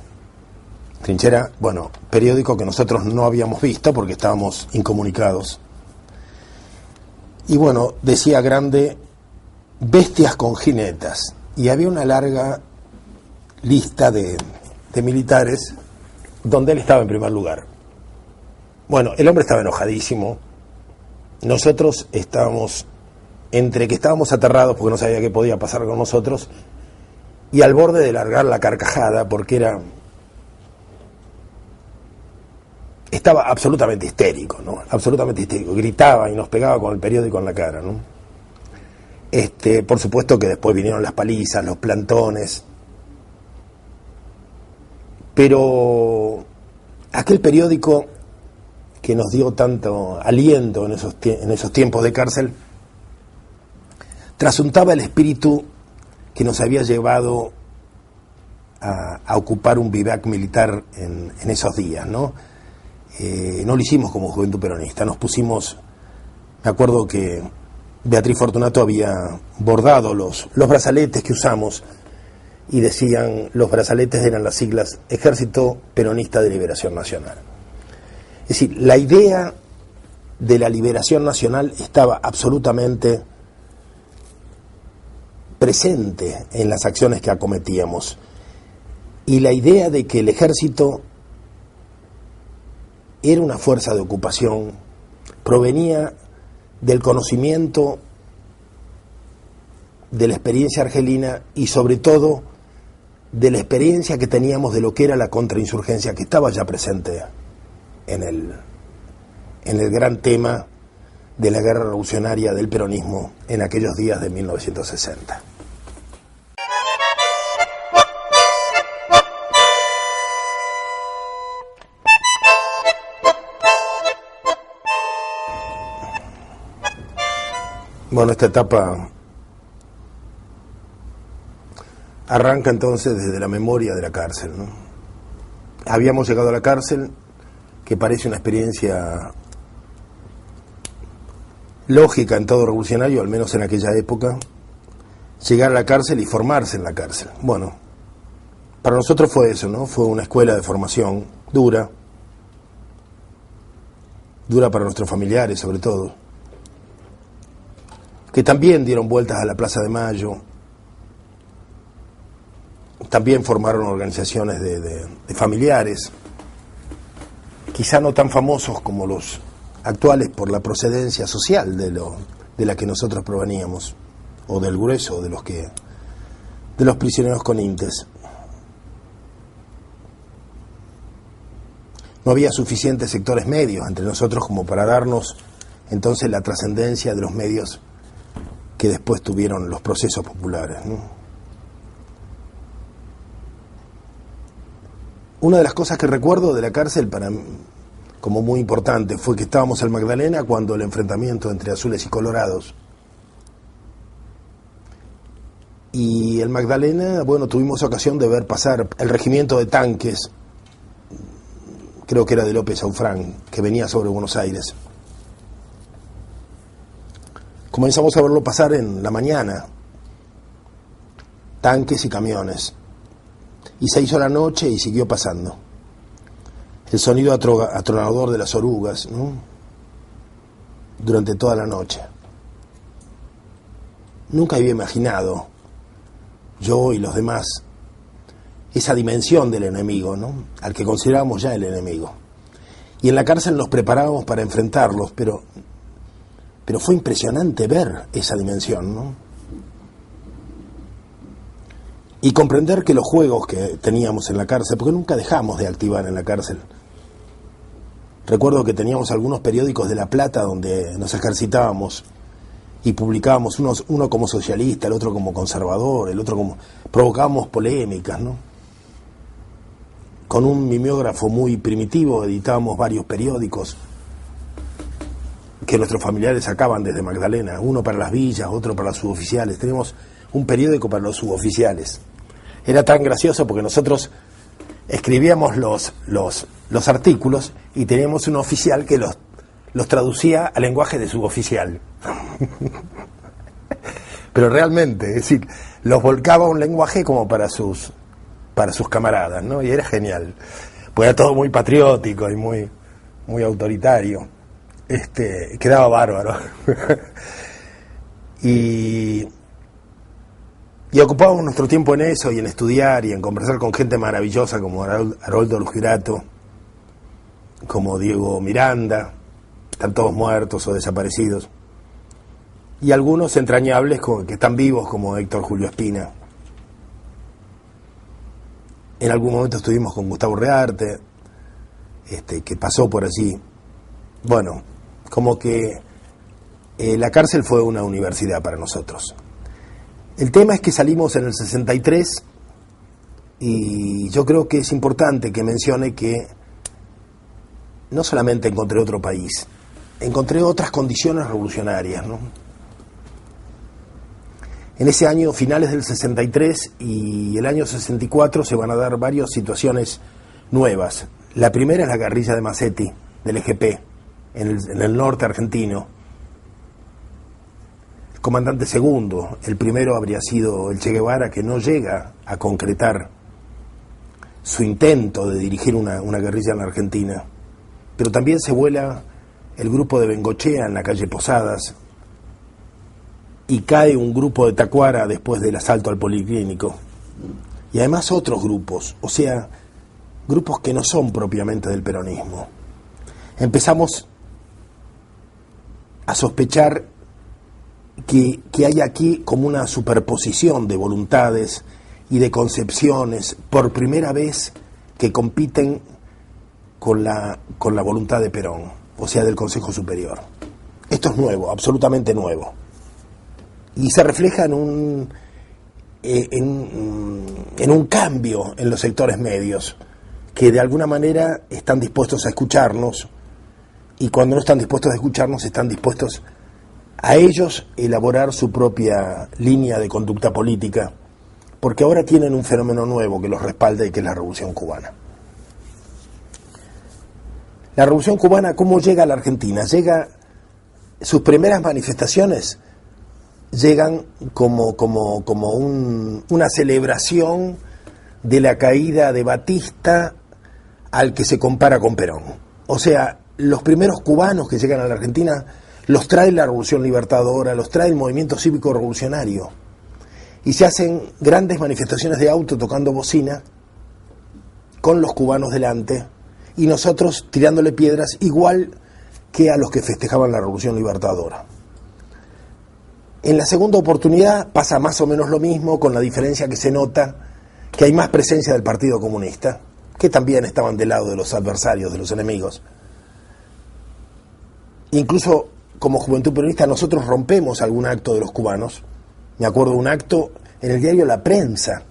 Trinchera, bueno, periódico que nosotros no habíamos visto porque estábamos incomunicados. Y bueno, decía grande, bestias con jinetas, y había una larga lista de militares donde él estaba en primer lugar. Bueno, el hombre estaba enojadísimo. Nosotros estábamos, entre que estábamos aterrados porque no sabía qué podía pasar con nosotros, y al borde de largar la carcajada, porque estaba absolutamente histérico, ¿no? Absolutamente histérico. Gritaba y nos pegaba con el periódico en la cara, ¿no? Por supuesto que después vinieron las palizas, los plantones, pero aquel periódico que nos dio tanto aliento en esos tiempos de cárcel, trasuntaba el espíritu que nos había llevado a ocupar un vivac militar en esos días, ¿no? No lo hicimos como Juventud Peronista, nos pusimos, me acuerdo que Beatriz Fortunato había bordado los brazaletes que usamos, y decían, los brazaletes eran las siglas Ejército Peronista de Liberación Nacional. Es decir, la idea de la liberación nacional estaba absolutamente presente en las acciones que acometíamos, y la idea de que el ejército era una fuerza de ocupación provenía del conocimiento de la experiencia argelina y sobre todo de la experiencia que teníamos de lo que era la contrainsurgencia, que estaba ya presente en el gran tema de la guerra revolucionaria del peronismo en aquellos días de 1960. Bueno, esta etapa arranca entonces desde la memoria de la cárcel, ¿no? Habíamos llegado a la cárcel, que parece una experiencia lógica en todo revolucionario, al menos en aquella época, llegar a la cárcel y formarse en la cárcel. Bueno, para nosotros fue eso, ¿no? Fue una escuela de formación dura para nuestros familiares sobre todo, que también dieron vueltas a la Plaza de Mayo, también formaron organizaciones de familiares, quizá no tan famosos como los actuales por la procedencia social de la que nosotros proveníamos, o del grueso de los prisioneros conintes. No había suficientes sectores medios entre nosotros como para darnos entonces la trascendencia de los medios que después tuvieron los procesos populares, ¿no? Una de las cosas que recuerdo de la cárcel para mí, como muy importante, fue que estábamos en Magdalena cuando el enfrentamiento entre azules y colorados. Y en Magdalena, bueno, tuvimos ocasión de ver pasar el regimiento de tanques, creo que era de López Aufrán, que venía sobre Buenos Aires. Comenzamos a verlo pasar en la mañana, tanques y camiones. Y se hizo la noche y siguió pasando. El sonido atronador de las orugas, ¿no? Durante toda la noche. Nunca había imaginado, yo y los demás, esa dimensión del enemigo, ¿no? Al que considerábamos ya el enemigo. Y en la cárcel nos preparábamos para enfrentarlos, pero fue impresionante ver esa dimensión, ¿no? Y comprender que los juegos que teníamos en la cárcel, porque nunca dejamos de activar en la cárcel. Recuerdo que teníamos algunos periódicos de La Plata donde nos ejercitábamos y publicábamos uno como socialista, el otro como conservador, el otro como... provocábamos polémicas, ¿no? Con un mimeógrafo muy primitivo editábamos varios periódicos que nuestros familiares sacaban desde Magdalena, uno para las villas, otro para los suboficiales. Teníamos un periódico para los suboficiales. Era tan gracioso porque nosotros escribíamos los artículos y teníamos un oficial que los traducía al lenguaje de suboficial. Pero realmente, es decir, los volcaba a un lenguaje como para sus camaradas, ¿no? Y era genial. Pues era todo muy patriótico y muy autoritario. Quedaba bárbaro. Y ocupábamos nuestro tiempo en eso y en estudiar y en conversar con gente maravillosa como Haroldo Lugirato, como Diego Miranda, están todos muertos o desaparecidos, y algunos entrañables que están vivos como Héctor Julio Espina. En algún momento estuvimos con Gustavo Rearte, que pasó por allí. Bueno, como que la cárcel fue una universidad para nosotros. El tema es que salimos en el 63 y yo creo que es importante que mencione que no solamente encontré otro país, encontré otras condiciones revolucionarias, ¿no? En ese año, finales del 63 y el año 64, se van a dar varias situaciones nuevas. La primera es la guerrilla de Macetti, del EGP, en el norte argentino. Comandante segundo, el primero habría sido el Che Guevara, que no llega a concretar su intento de dirigir una guerrilla en la Argentina, pero también se vuela el grupo de Bengochea en la calle Posadas y cae un grupo de Tacuara después del asalto al Policlínico, y además otros grupos, o sea, grupos que no son propiamente del peronismo. Empezamos a sospechar que hay aquí como una superposición de voluntades y de concepciones por primera vez que compiten con la voluntad de Perón, o sea, del Consejo Superior. Esto es nuevo, absolutamente nuevo, y se refleja en un cambio en los sectores medios que de alguna manera están dispuestos a escucharnos, y cuando no están dispuestos a escucharnos están dispuestos a ellos elaborar su propia línea de conducta política, porque ahora tienen un fenómeno nuevo que los respalda y que es la Revolución Cubana. La Revolución Cubana, ¿cómo llega a la Argentina? Sus primeras manifestaciones llegan como una celebración de la caída de Batista al que se compara con Perón. O sea, los primeros cubanos que llegan a la Argentina los trae la Revolución Libertadora, los trae el movimiento cívico revolucionario, y se hacen grandes manifestaciones de auto tocando bocina con los cubanos delante y nosotros tirándole piedras, igual que a los que festejaban la Revolución Libertadora. En la segunda oportunidad pasa más o menos lo mismo, con la diferencia que se nota que hay más presencia del Partido Comunista, que también estaban del lado de los adversarios, de los enemigos. Incluso como Juventud Peronista nosotros rompemos algún acto de los cubanos. Me acuerdo de un acto en el diario La Prensa,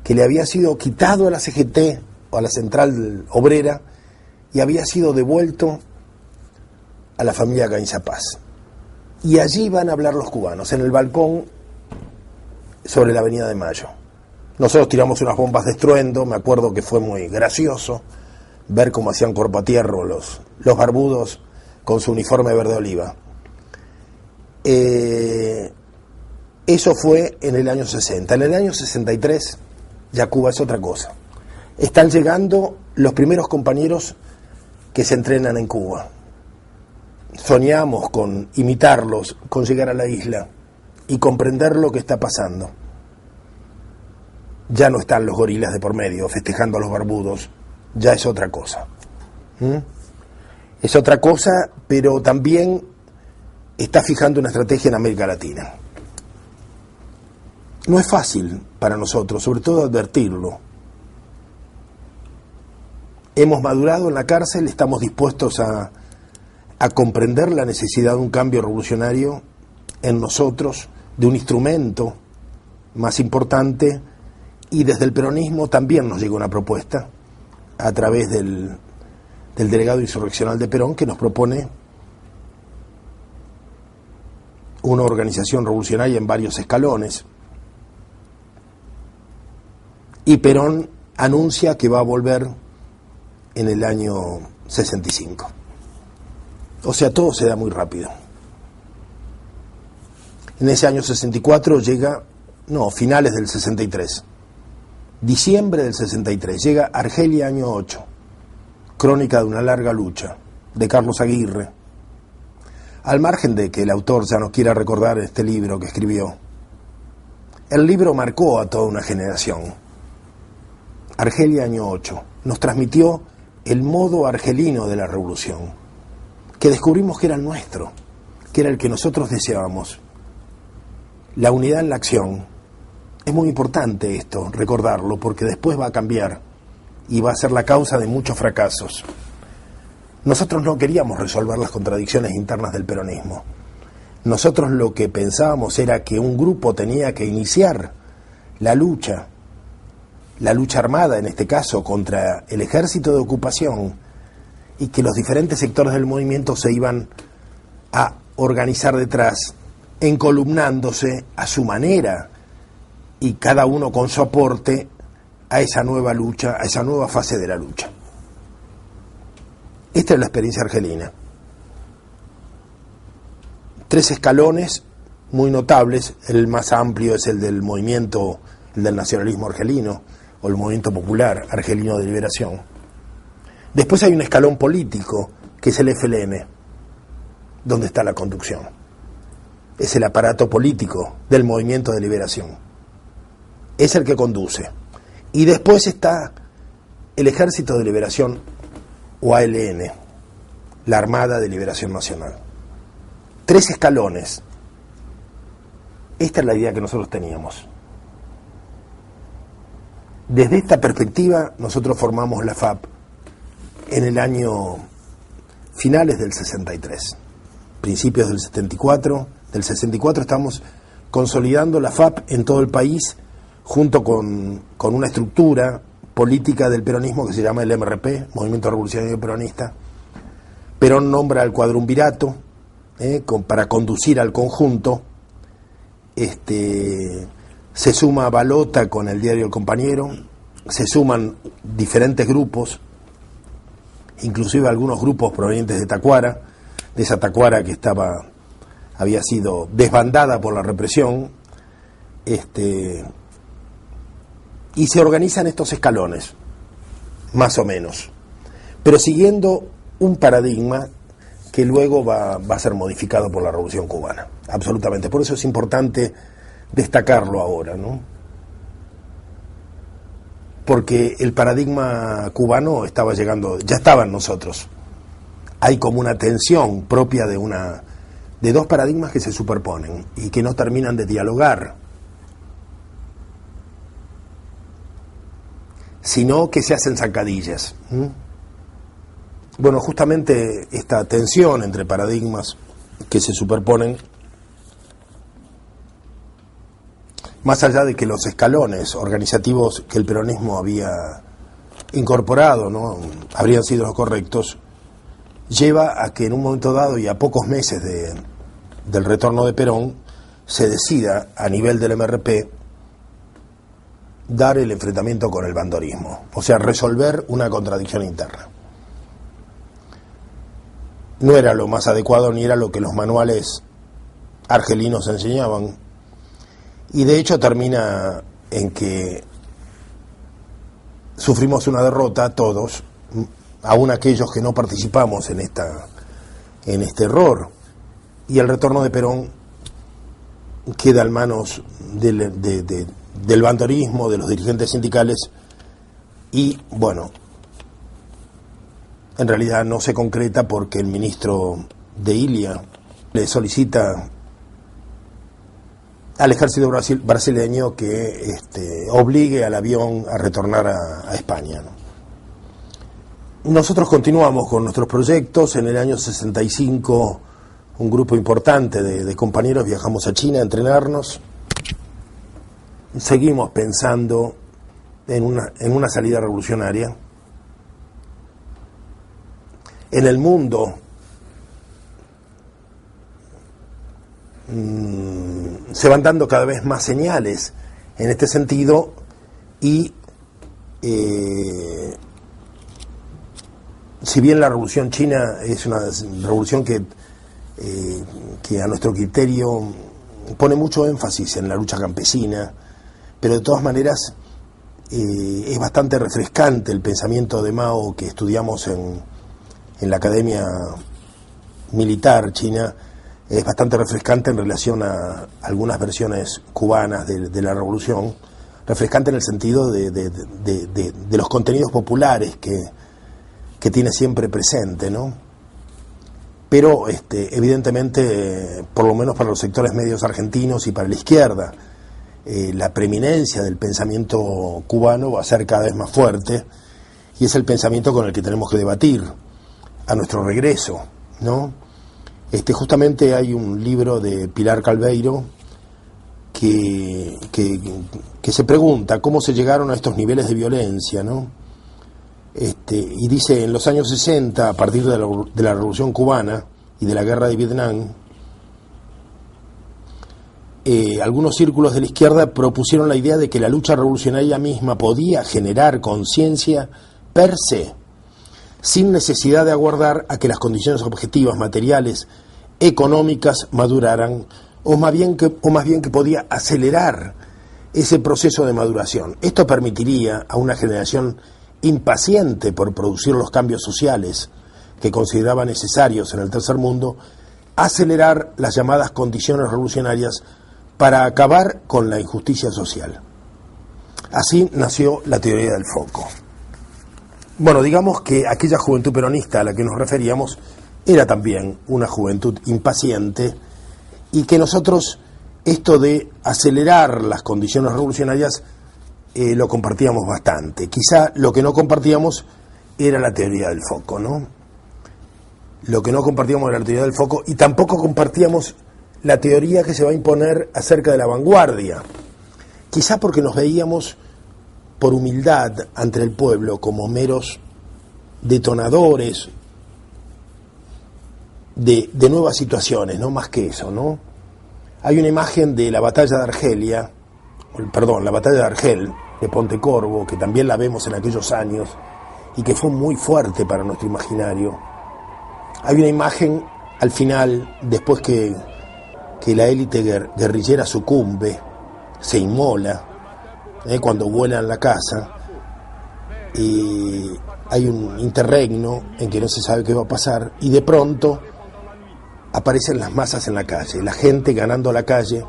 que le había sido quitado a la CGT o a la Central Obrera y había sido devuelto a la familia Gainza Paz. Y allí van a hablar los cubanos, en el balcón sobre la Avenida de Mayo. Nosotros tiramos unas bombas de estruendo, me acuerdo que fue muy gracioso ver cómo hacían cuerpo a tierra los barbudos con su uniforme verde oliva. Eso fue en el año 60. En el año 63 ya Cuba es otra cosa. Están llegando los primeros compañeros que se entrenan en Cuba. Soñamos con imitarlos, con llegar a la isla y comprender lo que está pasando. Ya no están los gorilas de por medio festejando a los barbudos, ya es otra cosa. Es otra cosa, pero también está fijando una estrategia en América Latina. No es fácil para nosotros, sobre todo advertirlo. Hemos madurado en la cárcel, estamos dispuestos a comprender la necesidad de un cambio revolucionario en nosotros, de un instrumento más importante, y desde el peronismo también nos llega una propuesta a través del delegado insurreccional de Perón, que nos propone una organización revolucionaria en varios escalones, y Perón anuncia que va a volver en el año 65. O sea, todo se da muy rápido. En ese año 64 llega, finales del 63, diciembre del 63, llega Argelia, año 8, crónica de una larga lucha, de Carlos Aguirre. Al margen de que el autor ya no quiera recordar este libro que escribió, el libro marcó a toda una generación. Argelia, año 8, nos transmitió el modo argelino de la revolución, que descubrimos que era el nuestro, que era el que nosotros deseábamos. La unidad en la acción. Es muy importante esto, recordarlo, porque después va a cambiar y va a ser la causa de muchos fracasos. Nosotros no queríamos resolver las contradicciones internas del peronismo. Nosotros lo que pensábamos era que un grupo tenía que iniciar la lucha armada, en este caso, contra el ejército de ocupación, y que los diferentes sectores del movimiento se iban a organizar detrás, encolumnándose a su manera, y cada uno con su aporte a esa nueva lucha, a esa nueva fase de la lucha. Esta es la experiencia argelina. 3 escalones muy notables. El más amplio es el del movimiento, el del nacionalismo argelino, o el movimiento popular argelino de liberación. Después hay un escalón político, que es el FLN, donde está la conducción. Es el aparato político del movimiento de liberación. Es el que conduce. Y después está el Ejército de Liberación, o ALN, la Armada de Liberación Nacional. 3 escalones. Esta es la idea que nosotros teníamos. Desde esta perspectiva, nosotros formamos la FAP en el año finales del 63, principios del 74. Del 64 estamos consolidando la FAP en todo el país, junto con una estructura política del peronismo que se llama el MRP, Movimiento Revolucionario Peronista. Perón nombra al cuadrumvirato para conducir al conjunto. Se suma Balota con el diario El Compañero, se suman diferentes grupos, inclusive algunos grupos provenientes de Tacuara, de esa Tacuara que había sido desbandada por la represión, y se organizan estos escalones, más o menos, pero siguiendo un paradigma que luego va a ser modificado por la Revolución Cubana, absolutamente. Por eso es importante destacarlo ahora, ¿no? Porque el paradigma cubano estaba llegando, ya estaba en nosotros. hay como una tensión propia de dos paradigmas que se superponen y que no terminan de dialogar, sino que se hacen zancadillas. Bueno, justamente esta tensión entre paradigmas que se superponen, más allá de que los escalones organizativos que el peronismo había incorporado, ¿no?, habrían sido los correctos, lleva a que en un momento dado y a pocos meses del retorno de Perón se decida a nivel del MRP dar el enfrentamiento con el bandorismo, o sea, resolver una contradicción interna. No era lo más adecuado ni era lo que los manuales argelinos enseñaban, y de hecho termina en que sufrimos una derrota todos, aún aquellos que no participamos en este error, y el retorno de Perón queda en manos del bandorismo, de los dirigentes sindicales, y bueno, en realidad no se concreta porque el ministro de Ilia le solicita al ejército brasileño que obligue al avión a retornar a España, ¿no? Nosotros continuamos con nuestros proyectos. En el año 65 un grupo importante de compañeros viajamos a China a entrenarnos. Seguimos pensando en una salida revolucionaria. En el mundo se van dando cada vez más señales en este sentido y si bien la revolución china es una revolución que a nuestro criterio pone mucho énfasis en la lucha campesina, pero de todas maneras es bastante refrescante el pensamiento de Mao que estudiamos en la Academia Militar China, es bastante refrescante en relación a algunas versiones cubanas de la revolución, refrescante en el sentido de los contenidos populares que tiene siempre presente, ¿no? Pero evidentemente, por lo menos para los sectores medios argentinos y para la izquierda, la preeminencia del pensamiento cubano va a ser cada vez más fuerte, y es el pensamiento con el que tenemos que debatir a nuestro regreso, ¿no? Justamente hay un libro de Pilar Calveiro que se pregunta cómo se llegaron a estos niveles de violencia, ¿no? Y dice, en los años 60, a partir de la Revolución Cubana y de la Guerra de Vietnam, algunos círculos de la izquierda propusieron la idea de que la lucha revolucionaria misma podía generar conciencia per se, sin necesidad de aguardar a que las condiciones objetivas, materiales, económicas maduraran, o más bien que podía acelerar ese proceso de maduración. Esto permitiría a una generación impaciente por producir los cambios sociales que consideraba necesarios en el tercer mundo, acelerar las llamadas condiciones revolucionarias para acabar con la injusticia social. Así nació la teoría del foco. Bueno, digamos que aquella juventud peronista a la que nos referíamos era también una juventud impaciente, y que nosotros esto de acelerar las condiciones revolucionarias lo compartíamos bastante. Quizá lo que no compartíamos era la teoría del foco, ¿no? Lo que no compartíamos era la teoría del foco, y tampoco compartíamos la teoría que se va a imponer acerca de la vanguardia. Quizá porque nos veíamos por humildad ante el pueblo como meros detonadores de nuevas situaciones, no más que eso, ¿no? Hay una imagen de la batalla de la batalla de Argel, de Pontecorvo, que también la vemos en aquellos años y que fue muy fuerte para nuestro imaginario. Hay una imagen al final, después que la élite guerrillera sucumbe, se inmola, cuando vuelan la casa, y hay un interregno en que no se sabe qué va a pasar, y de pronto aparecen las masas en la calle, la gente ganando la calle,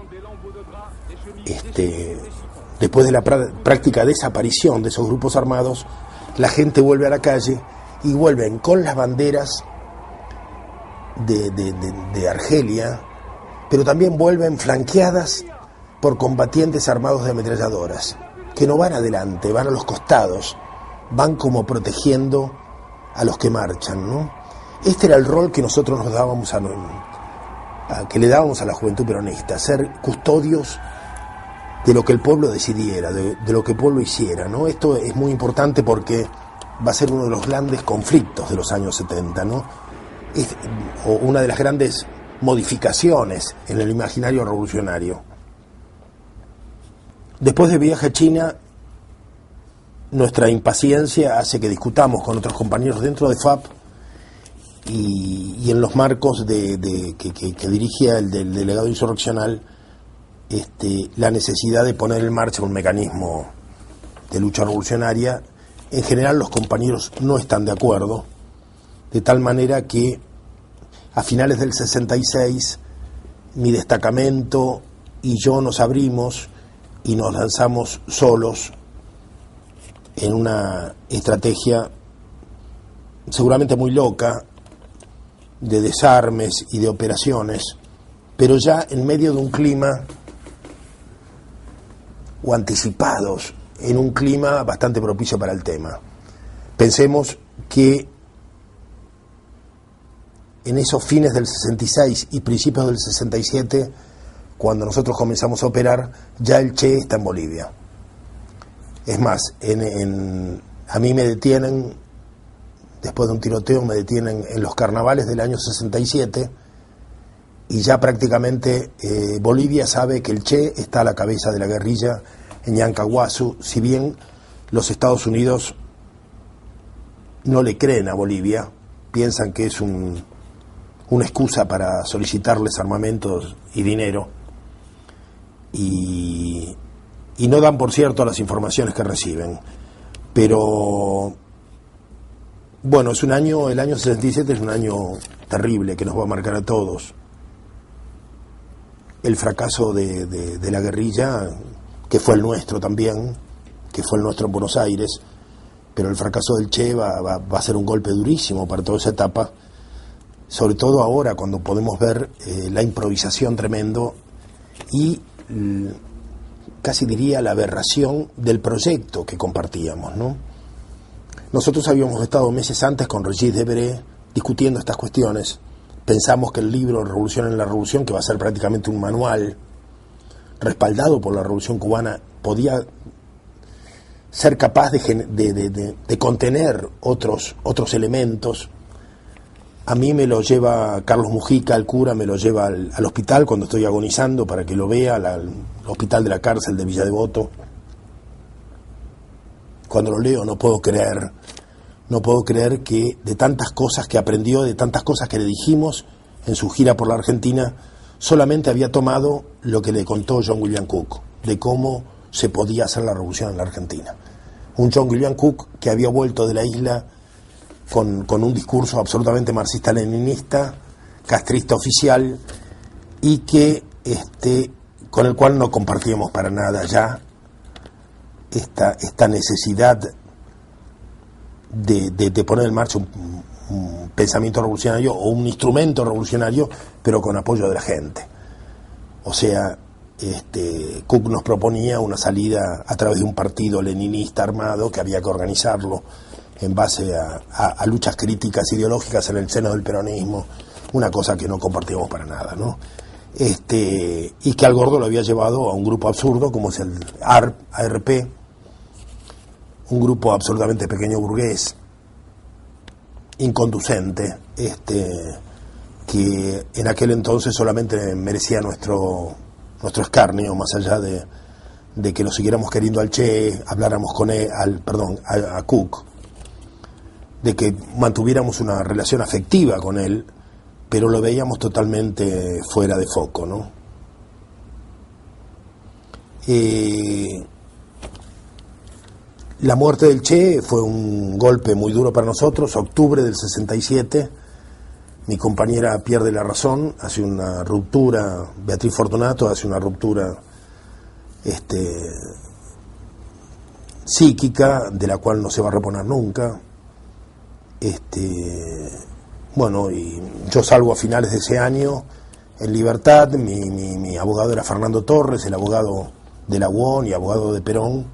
después de la práctica desaparición de esos grupos armados, la gente vuelve a la calle y vuelven con las banderas de Argelia, pero también vuelven flanqueadas por combatientes armados de ametralladoras, que no van adelante, van a los costados, van como protegiendo a los que marchan, ¿no? Este era el rol que nosotros nos dábamos que le dábamos a la juventud peronista, ser custodios de lo que el pueblo decidiera, de lo que el pueblo hiciera, ¿no? Esto es muy importante porque va a ser uno de los grandes conflictos de los años 70, ¿no? O una de las grandes modificaciones en el imaginario revolucionario. Después del viaje a China, nuestra impaciencia hace que discutamos con otros compañeros dentro de FAP y en los marcos que dirigía el del delegado insurreccional, la necesidad de poner en marcha un mecanismo de lucha revolucionaria. En general los compañeros no están de acuerdo, de tal manera que a finales del 66 mi destacamento y yo nos abrimos y nos lanzamos solos en una estrategia seguramente muy loca de desarmes y de operaciones, pero ya en medio de un clima, o anticipados en un clima bastante propicio para el tema. Pensemos que en esos fines del 66 y principios del 67, cuando nosotros comenzamos a operar, ya el Che está en Bolivia. Es más, a mí me detienen, después de un tiroteo, me detienen en los carnavales del año 67, y ya prácticamente Bolivia sabe que el Che está a la cabeza de la guerrilla en Yancahuazú, si bien los Estados Unidos no le creen a Bolivia, piensan que es una excusa para solicitarles armamentos y dinero, y no dan por cierto las informaciones que reciben. Pero bueno, el año 67 es un año terrible que nos va a marcar a todos. El fracaso de la guerrilla, que fue el nuestro también, que fue el nuestro en Buenos Aires, pero el fracaso del Che va a ser un golpe durísimo para toda esa etapa, sobre todo ahora cuando podemos ver la improvisación tremendo y casi diría la aberración del proyecto que compartíamos, ¿no? Nosotros habíamos estado meses antes con Regis Debré discutiendo estas cuestiones. Pensamos que el libro Revolución en la Revolución, que va a ser prácticamente un manual respaldado por la Revolución Cubana, podía ser capaz de contener otros elementos. A mí me lo lleva Carlos Mujica, el cura, me lo lleva al hospital cuando estoy agonizando para que lo vea, al hospital de la cárcel de Villa Devoto. Cuando lo leo no puedo creer que de tantas cosas que aprendió, de tantas cosas que le dijimos en su gira por la Argentina, solamente había tomado lo que le contó John William Cook, de cómo se podía hacer la revolución en la Argentina. Un John William Cook que había vuelto de la isla con un discurso absolutamente marxista-leninista, castrista oficial, y que con el cual no compartíamos para nada ya esta necesidad de poner en marcha un pensamiento revolucionario o un instrumento revolucionario, pero con apoyo de la gente. O sea, Cook nos proponía una salida a través de un partido leninista armado que había que organizarlo en base a luchas críticas ideológicas en el seno del peronismo, una cosa que no compartíamos para nada, ¿no? Y que al gordo lo había llevado a un grupo absurdo como es el ARP, un grupo absolutamente pequeño burgués, inconducente, que en aquel entonces solamente merecía nuestro escarnio, más allá de que lo siguiéramos queriendo al Che, habláramos con él, a Cook, de que mantuviéramos una relación afectiva con él, pero lo veíamos totalmente fuera de foco, ¿no? La muerte del Che fue un golpe muy duro para nosotros. Octubre del 67, mi compañera pierde la razón, hace una ruptura, Beatriz Fortunato hace una ruptura psíquica, de la cual no se va a reponer nunca. Bueno, y yo salgo a finales de ese año en libertad. Mi abogado era Fernando Torres, el abogado de la UON y abogado de Perón,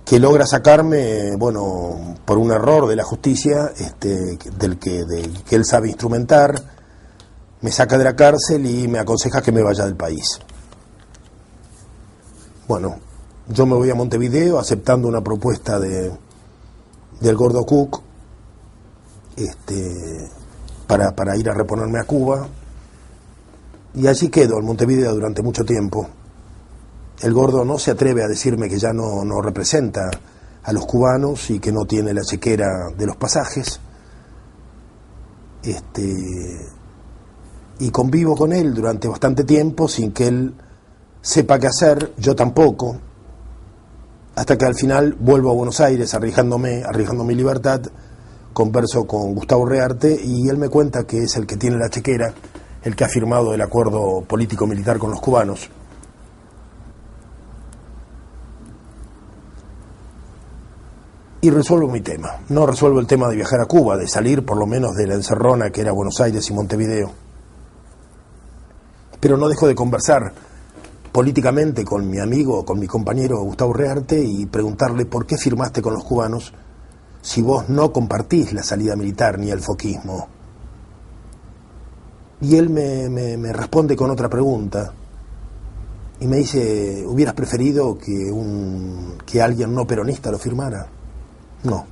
que logra sacarme, bueno, por un error de la justicia, del que él sabe instrumentar, me saca de la cárcel y me aconseja que me vaya del país. Bueno, yo me voy a Montevideo aceptando una propuesta del Gordo Cook, para ir a reponerme a Cuba, y allí quedo en Montevideo durante mucho tiempo. El Gordo no se atreve a decirme que ya no representa a los cubanos y que no tiene la chequera de los pasajes, y convivo con él durante bastante tiempo sin que él sepa qué hacer, yo tampoco, hasta que al final vuelvo a Buenos Aires arriesgando mi libertad. Converso con Gustavo Rearte y él me cuenta que es el que tiene la chequera, el que ha firmado el acuerdo político-militar con los cubanos. Y resuelvo mi tema. No resuelvo el tema de viajar a Cuba, de salir por lo menos de la encerrona que era Buenos Aires y Montevideo. Pero no dejo de conversar políticamente con mi amigo, con mi compañero Gustavo Rearte, y preguntarle por qué firmaste con los cubanos si vos no compartís la salida militar ni el foquismo. Y él me responde con otra pregunta y me dice: ¿hubieras preferido que alguien no peronista lo firmara? No,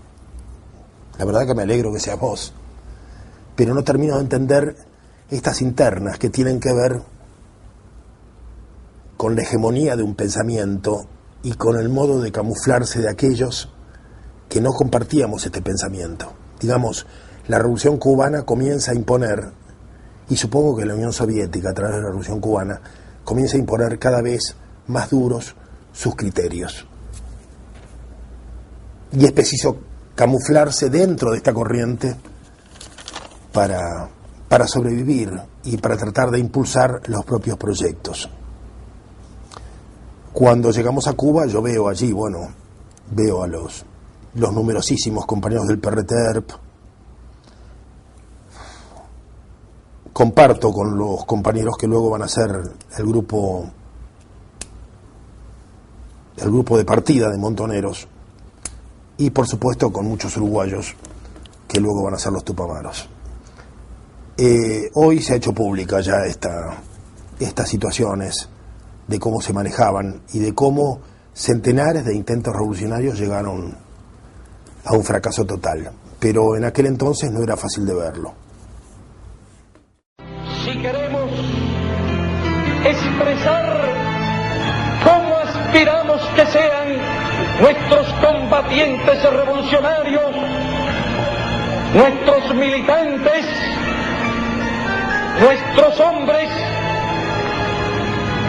la verdad que me alegro que seas vos, pero no termino de entender estas internas que tienen que ver con la hegemonía de un pensamiento y con el modo de camuflarse de aquellos que no compartíamos este pensamiento. Digamos, la Revolución Cubana comienza a imponer, y supongo que la Unión Soviética, a través de la Revolución Cubana, comienza a imponer cada vez más duros sus criterios. Y es preciso camuflarse dentro de esta corriente para sobrevivir y para tratar de impulsar los propios proyectos. Cuando llegamos a Cuba, yo veo allí, veo a los numerosísimos compañeros del PRTERP, comparto con los compañeros que luego van a ser el grupo de partida de Montoneros, y por supuesto con muchos uruguayos que luego van a ser los Tupamaros. Hoy se ha hecho pública ya estas situaciones de cómo se manejaban y de cómo centenares de intentos revolucionarios llegaron a un fracaso total, pero en aquel entonces no era fácil de verlo. Si queremos expresar cómo aspiramos que sean nuestros combatientes revolucionarios, nuestros militantes, nuestros hombres,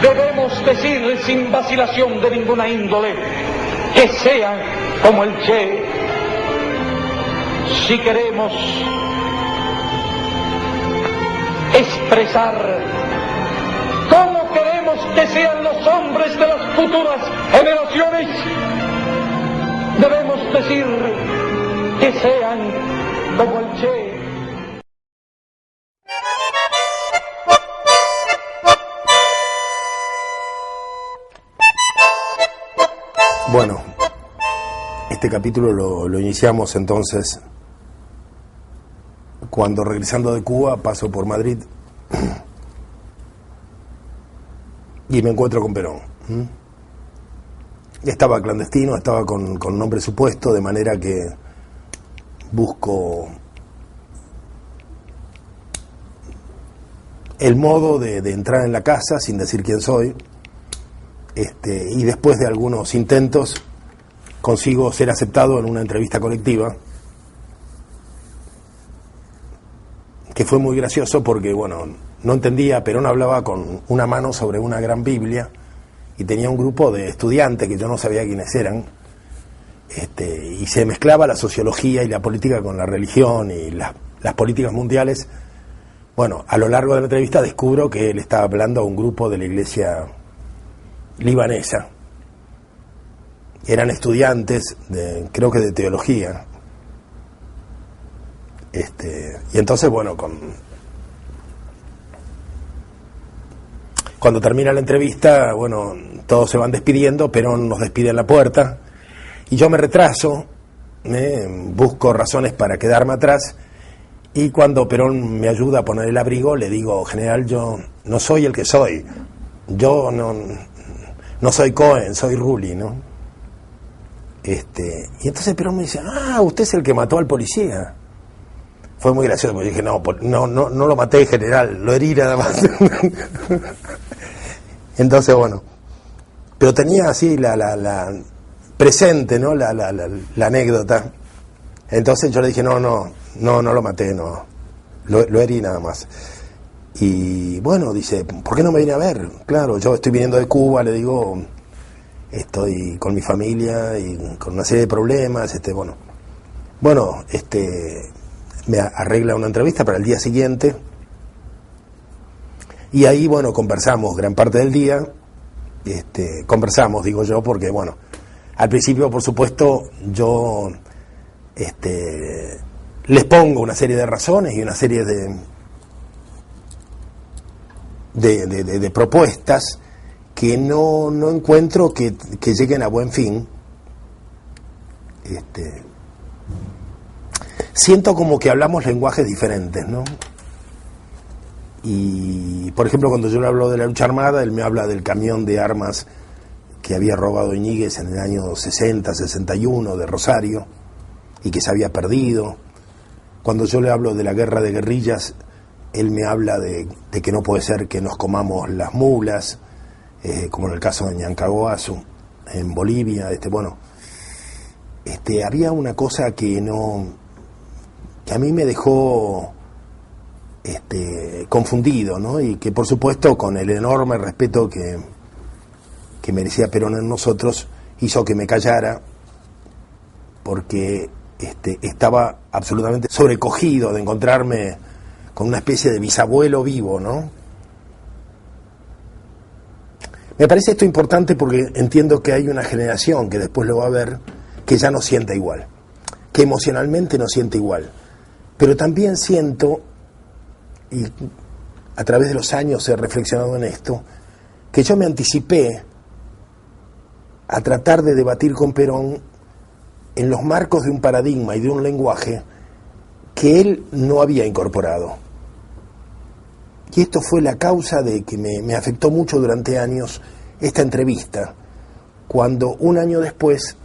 debemos decir sin vacilación de ninguna índole que sean como el Che. Si queremos expresar cómo queremos que sean los hombres de las futuras generaciones, debemos decir que sean como el Che. Bueno, este capítulo lo iniciamos entonces cuando, regresando de Cuba, paso por Madrid y me encuentro con Perón. Estaba clandestino, estaba con nombre supuesto, de manera que busco el modo de entrar en la casa sin decir quién soy, y después de algunos intentos consigo ser aceptado en una entrevista colectiva, que fue muy gracioso porque, no entendía. Perón hablaba con una mano sobre una gran Biblia y tenía un grupo de estudiantes que yo no sabía quiénes eran, y se mezclaba la sociología y la política con la religión y las políticas mundiales. Bueno, a lo largo de la entrevista descubro que él estaba hablando a un grupo de la iglesia libanesa. Eran estudiantes creo que de teología, Y entonces, bueno, cuando termina la entrevista, bueno, todos se van despidiendo, Perón nos despide en la puerta, y yo me retraso, busco razones para quedarme atrás, y cuando Perón me ayuda a poner el abrigo, le digo: general, yo no soy el que soy, yo no soy Cohen, soy Rulli, ¿no? Y entonces Perón me dice: usted es el que mató al policía. Fue muy gracioso, porque dije: no lo maté, general, lo herí nada más. Entonces, bueno, pero tenía así la presente, ¿no? La anécdota. Entonces yo le dije: no lo maté, no, lo herí nada más. Y bueno, dice: ¿por qué no me viene a ver? Claro, yo estoy viniendo de Cuba, le digo, estoy con mi familia y con una serie de problemas, me arregla una entrevista para el día siguiente, y ahí, bueno, conversamos gran parte del día, conversamos, digo yo, porque, bueno, al principio, por supuesto, yo les pongo una serie de razones y una serie de propuestas que no encuentro que lleguen a buen fin. Siento como que hablamos lenguajes diferentes, ¿no? Y, por ejemplo, cuando yo le hablo de la lucha armada, él me habla del camión de armas que había robado Íñiguez en el año 60, 61 de Rosario y que se había perdido. Cuando yo le hablo de la guerra de guerrillas, él me habla de que no puede ser que nos comamos las mulas, como en el caso de Ñancahuazú, en Bolivia. Había una cosa que a mí me dejó confundido, ¿no? Y que, por supuesto, con el enorme respeto que merecía Perón en nosotros, hizo que me callara, porque estaba absolutamente sobrecogido de encontrarme con una especie de bisabuelo vivo, ¿no? Me parece esto importante porque entiendo que hay una generación que después lo va a ver, que ya no siente igual, que emocionalmente no siente igual. Pero también siento, y a través de los años he reflexionado en esto, que yo me anticipé a tratar de debatir con Perón en los marcos de un paradigma y de un lenguaje que él no había incorporado. Y esto fue la causa de que me afectó mucho durante años esta entrevista, cuando un año después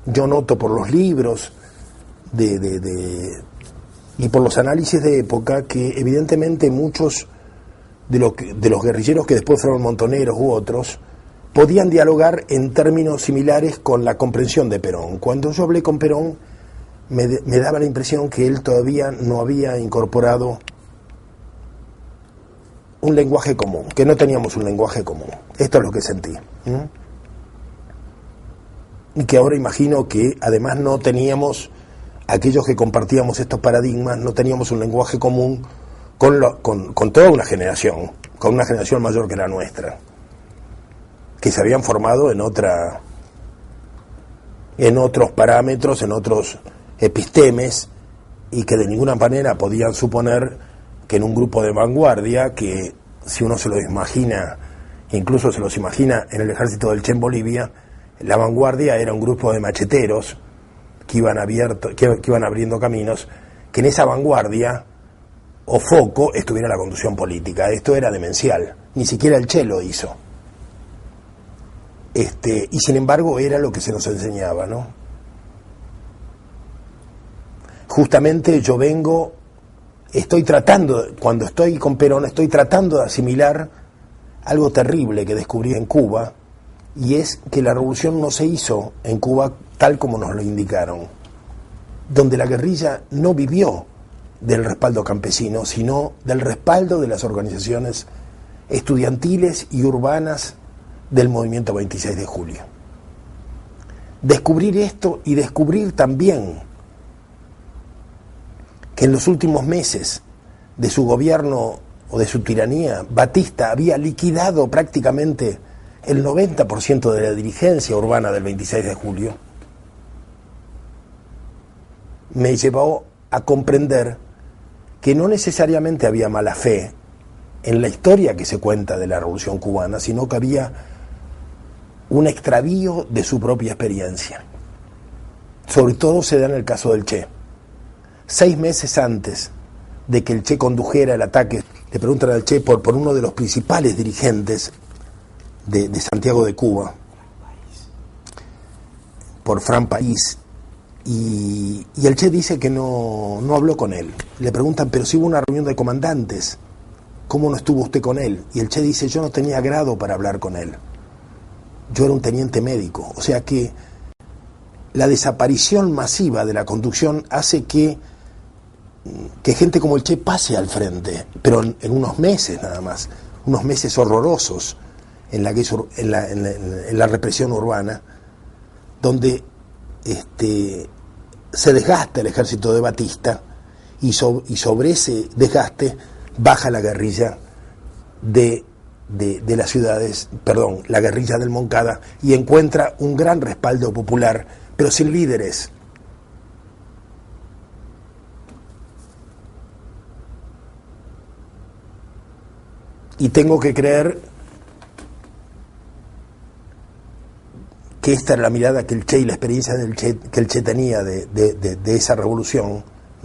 yo noto por los libros y por los análisis de época que evidentemente muchos de los guerrilleros que después fueron montoneros u otros podían dialogar en términos similares con la comprensión de Perón. Cuando yo hablé con Perón me daba la impresión que él todavía no había incorporado un lenguaje común, que no teníamos un lenguaje común. Esto es lo que sentí. Y que ahora imagino que además no teníamos, aquellos que compartíamos estos paradigmas, no teníamos un lenguaje común con toda una generación, con una generación mayor que la nuestra, que se habían formado en otros parámetros, en otros epistemes, y que de ninguna manera podían suponer que en un grupo de vanguardia, que si uno se lo imagina, incluso se los imagina en el ejército del Che en Bolivia, la vanguardia era un grupo de macheteros que iban abriendo caminos, que en esa vanguardia o foco estuviera la conducción política. Esto era demencial, ni siquiera el Che lo hizo. Y sin embargo era lo que se nos enseñaba, ¿no? Justamente yo cuando estoy con Perón, estoy tratando de asimilar algo terrible que descubrí en Cuba, y es que la revolución no se hizo en Cuba tal como nos lo indicaron, donde la guerrilla no vivió del respaldo campesino, sino del respaldo de las organizaciones estudiantiles y urbanas del movimiento 26 de julio. Descubrir esto y descubrir también que en los últimos meses de su gobierno o de su tiranía, Batista había liquidado prácticamente el 90% de la dirigencia urbana del 26 de julio, me llevó a comprender que no necesariamente había mala fe en la historia que se cuenta de la Revolución Cubana, sino que había un extravío de su propia experiencia. Sobre todo se da en el caso del Che. 6 meses antes de que el Che condujera el ataque, le preguntan al Che por uno de los principales dirigentes de Santiago de Cuba, por Fran País, y el Che dice que no habló con él. Le preguntan, pero si hubo una reunión de comandantes, ¿cómo no estuvo usted con él? Y el Che dice, yo no tenía grado para hablar con él. Yo era un teniente médico. O sea que la desaparición masiva de la conducción hace que gente como el Che pase al frente, pero en unos meses nada más, unos meses horrorosos en la represión urbana, donde se desgasta el ejército de Batista y sobre ese desgaste baja la guerrilla de las ciudades, la guerrilla del Moncada, y encuentra un gran respaldo popular, pero sin líderes. Y tengo que creer que esta era la mirada que el Che y la experiencia que el Che tenía de esa revolución,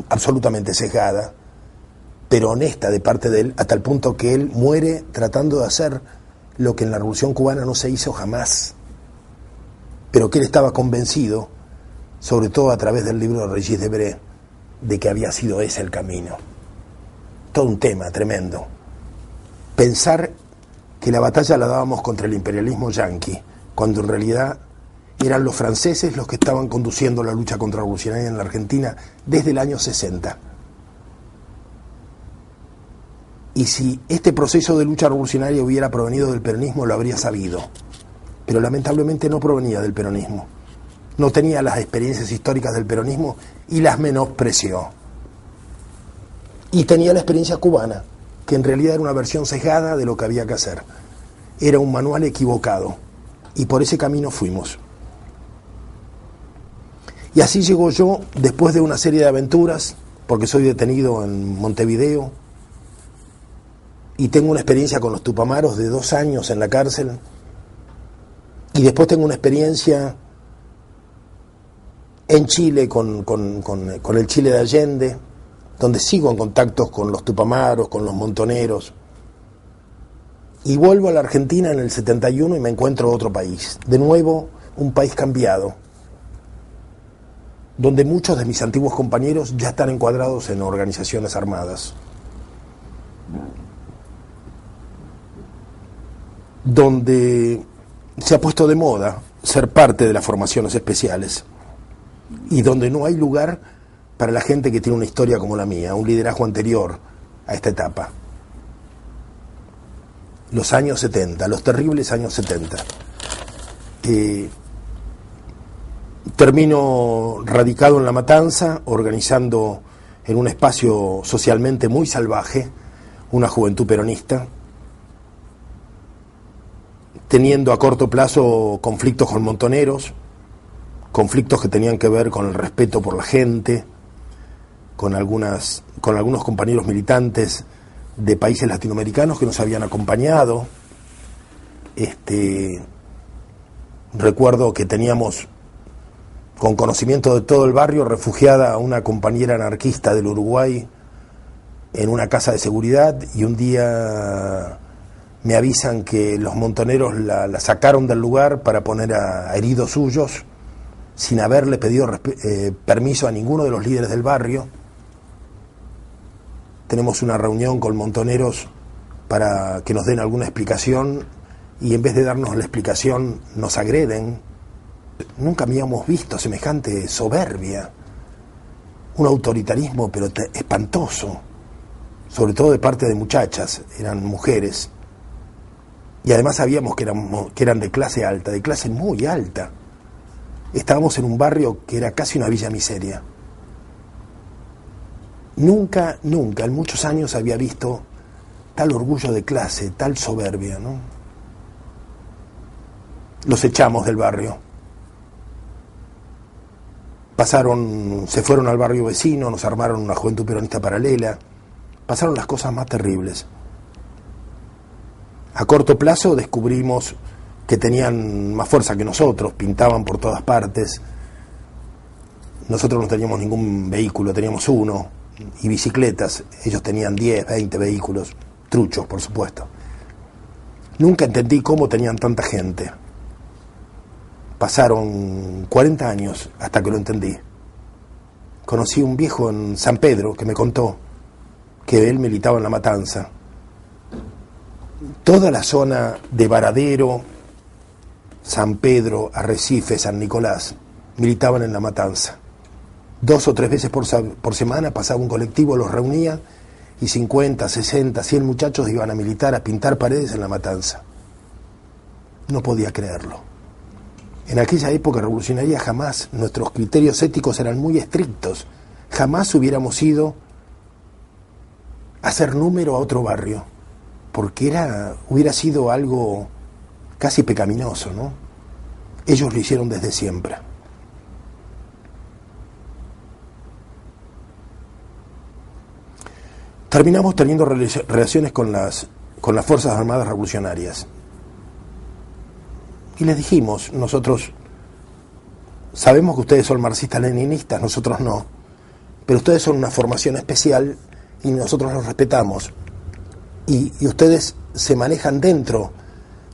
absolutamente sesgada, pero honesta de parte de él, hasta el punto que él muere tratando de hacer lo que en la Revolución Cubana no se hizo jamás, pero que él estaba convencido, sobre todo a través del libro de Regis Debray, de que había sido ese el camino. Todo un tema tremendo. Pensar que la batalla la dábamos contra el imperialismo yanqui, cuando en realidad eran los franceses los que estaban conduciendo la lucha contrarrevolucionaria en la Argentina desde el año 60. Y si este proceso de lucha revolucionaria hubiera provenido del peronismo, lo habría sabido. Pero lamentablemente no provenía del peronismo. No tenía las experiencias históricas del peronismo y las menospreció. Y tenía la experiencia cubana, que en realidad era una versión sesgada de lo que había que hacer. Era un manual equivocado. Y por ese camino fuimos. Y así llego yo, después de una serie de aventuras, porque soy detenido en Montevideo, y tengo una experiencia con los Tupamaros de 2 años en la cárcel, y después tengo una experiencia en Chile con el Chile de Allende, donde sigo en contactos con los Tupamaros, con los montoneros, y vuelvo a la Argentina en el 71 y me encuentro otro país, de nuevo un país cambiado, donde muchos de mis antiguos compañeros ya están encuadrados en organizaciones armadas, donde se ha puesto de moda ser parte de las formaciones especiales y donde no hay lugar para la gente que tiene una historia como la mía, un liderazgo anterior a esta etapa. Los años 70, los terribles años 70. Termino radicado en La Matanza, organizando en un espacio socialmente muy salvaje una juventud peronista, teniendo a corto plazo conflictos con montoneros, conflictos que tenían que ver con el respeto por la gente, con algunos compañeros militantes de países latinoamericanos que nos habían acompañado. Recuerdo que teníamos, con conocimiento de todo el barrio, refugiada a una compañera anarquista del Uruguay en una casa de seguridad, y un día me avisan que los montoneros la sacaron del lugar para poner a heridos suyos, sin haberle pedido permiso a ninguno de los líderes del barrio. Tenemos una reunión con montoneros para que nos den alguna explicación, y en vez de darnos la explicación nos agreden. Nunca habíamos visto semejante soberbia, un autoritarismo pero espantoso, sobre todo de parte de muchachas, eran mujeres, y además sabíamos que eran de clase alta, de clase muy alta. Estábamos en un barrio que era casi una villa miseria. Nunca, en muchos años había visto tal orgullo de clase, tal soberbia, ¿no? Los echamos del barrio. se fueron al barrio vecino, nos armaron una juventud peronista paralela, pasaron las cosas más terribles. A corto plazo descubrimos que tenían más fuerza que nosotros, pintaban por todas partes. Nosotros no teníamos ningún vehículo, teníamos uno, y bicicletas. Ellos tenían 10, 20 vehículos, truchos, por supuesto. Nunca entendí cómo tenían tanta gente. Pasaron 40 años hasta que lo entendí. Conocí un viejo en San Pedro que me contó que él militaba en La Matanza. Toda la zona de Varadero, San Pedro, Arrecife, San Nicolás, militaban en La Matanza. 2 o 3 veces por semana pasaba un colectivo, los reunía, y 50, 60, 100 muchachos iban a militar, a pintar paredes en La Matanza. No podía creerlo. En aquella época revolucionaria jamás, nuestros criterios éticos eran muy estrictos, jamás hubiéramos ido a hacer número a otro barrio, porque hubiera sido algo casi pecaminoso, ¿no? Ellos lo hicieron desde siempre. Terminamos teniendo relaciones con las Fuerzas Armadas Revolucionarias. Y les dijimos, nosotros sabemos que ustedes son marxistas-leninistas, nosotros no, pero ustedes son una formación especial y nosotros los respetamos. Y ustedes se manejan dentro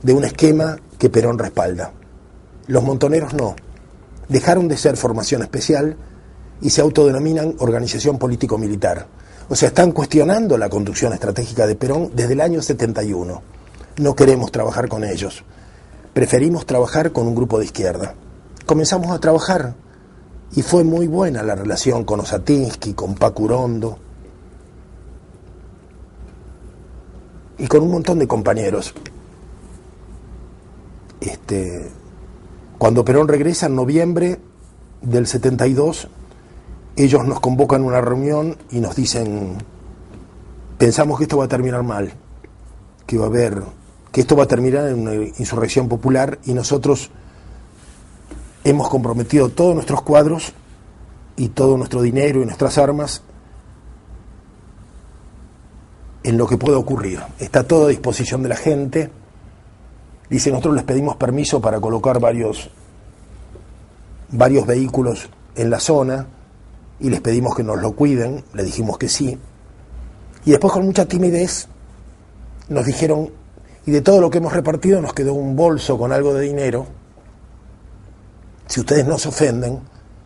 de un esquema que Perón respalda. Los montoneros no. Dejaron de ser formación especial y se autodenominan organización político-militar. O sea, están cuestionando la conducción estratégica de Perón desde el año 71. No queremos trabajar con ellos. Preferimos trabajar con un grupo de izquierda. Comenzamos a trabajar y fue muy buena la relación con Osatinsky, con Paco Urondo y con un montón de compañeros. Cuando Perón regresa en noviembre del 72, ellos nos convocan a una reunión y nos dicen: pensamos que esto va a terminar mal, que esto va a terminar en una insurrección popular, y nosotros hemos comprometido todos nuestros cuadros y todo nuestro dinero y nuestras armas en lo que pueda ocurrir. Está todo a disposición de la gente. Dice, nosotros les pedimos permiso para colocar varios vehículos en la zona y les pedimos que nos lo cuiden. Le dijimos que sí. Y después, con mucha timidez, nos dijeron: y de todo lo que hemos repartido nos quedó un bolso con algo de dinero. Si ustedes no se ofenden,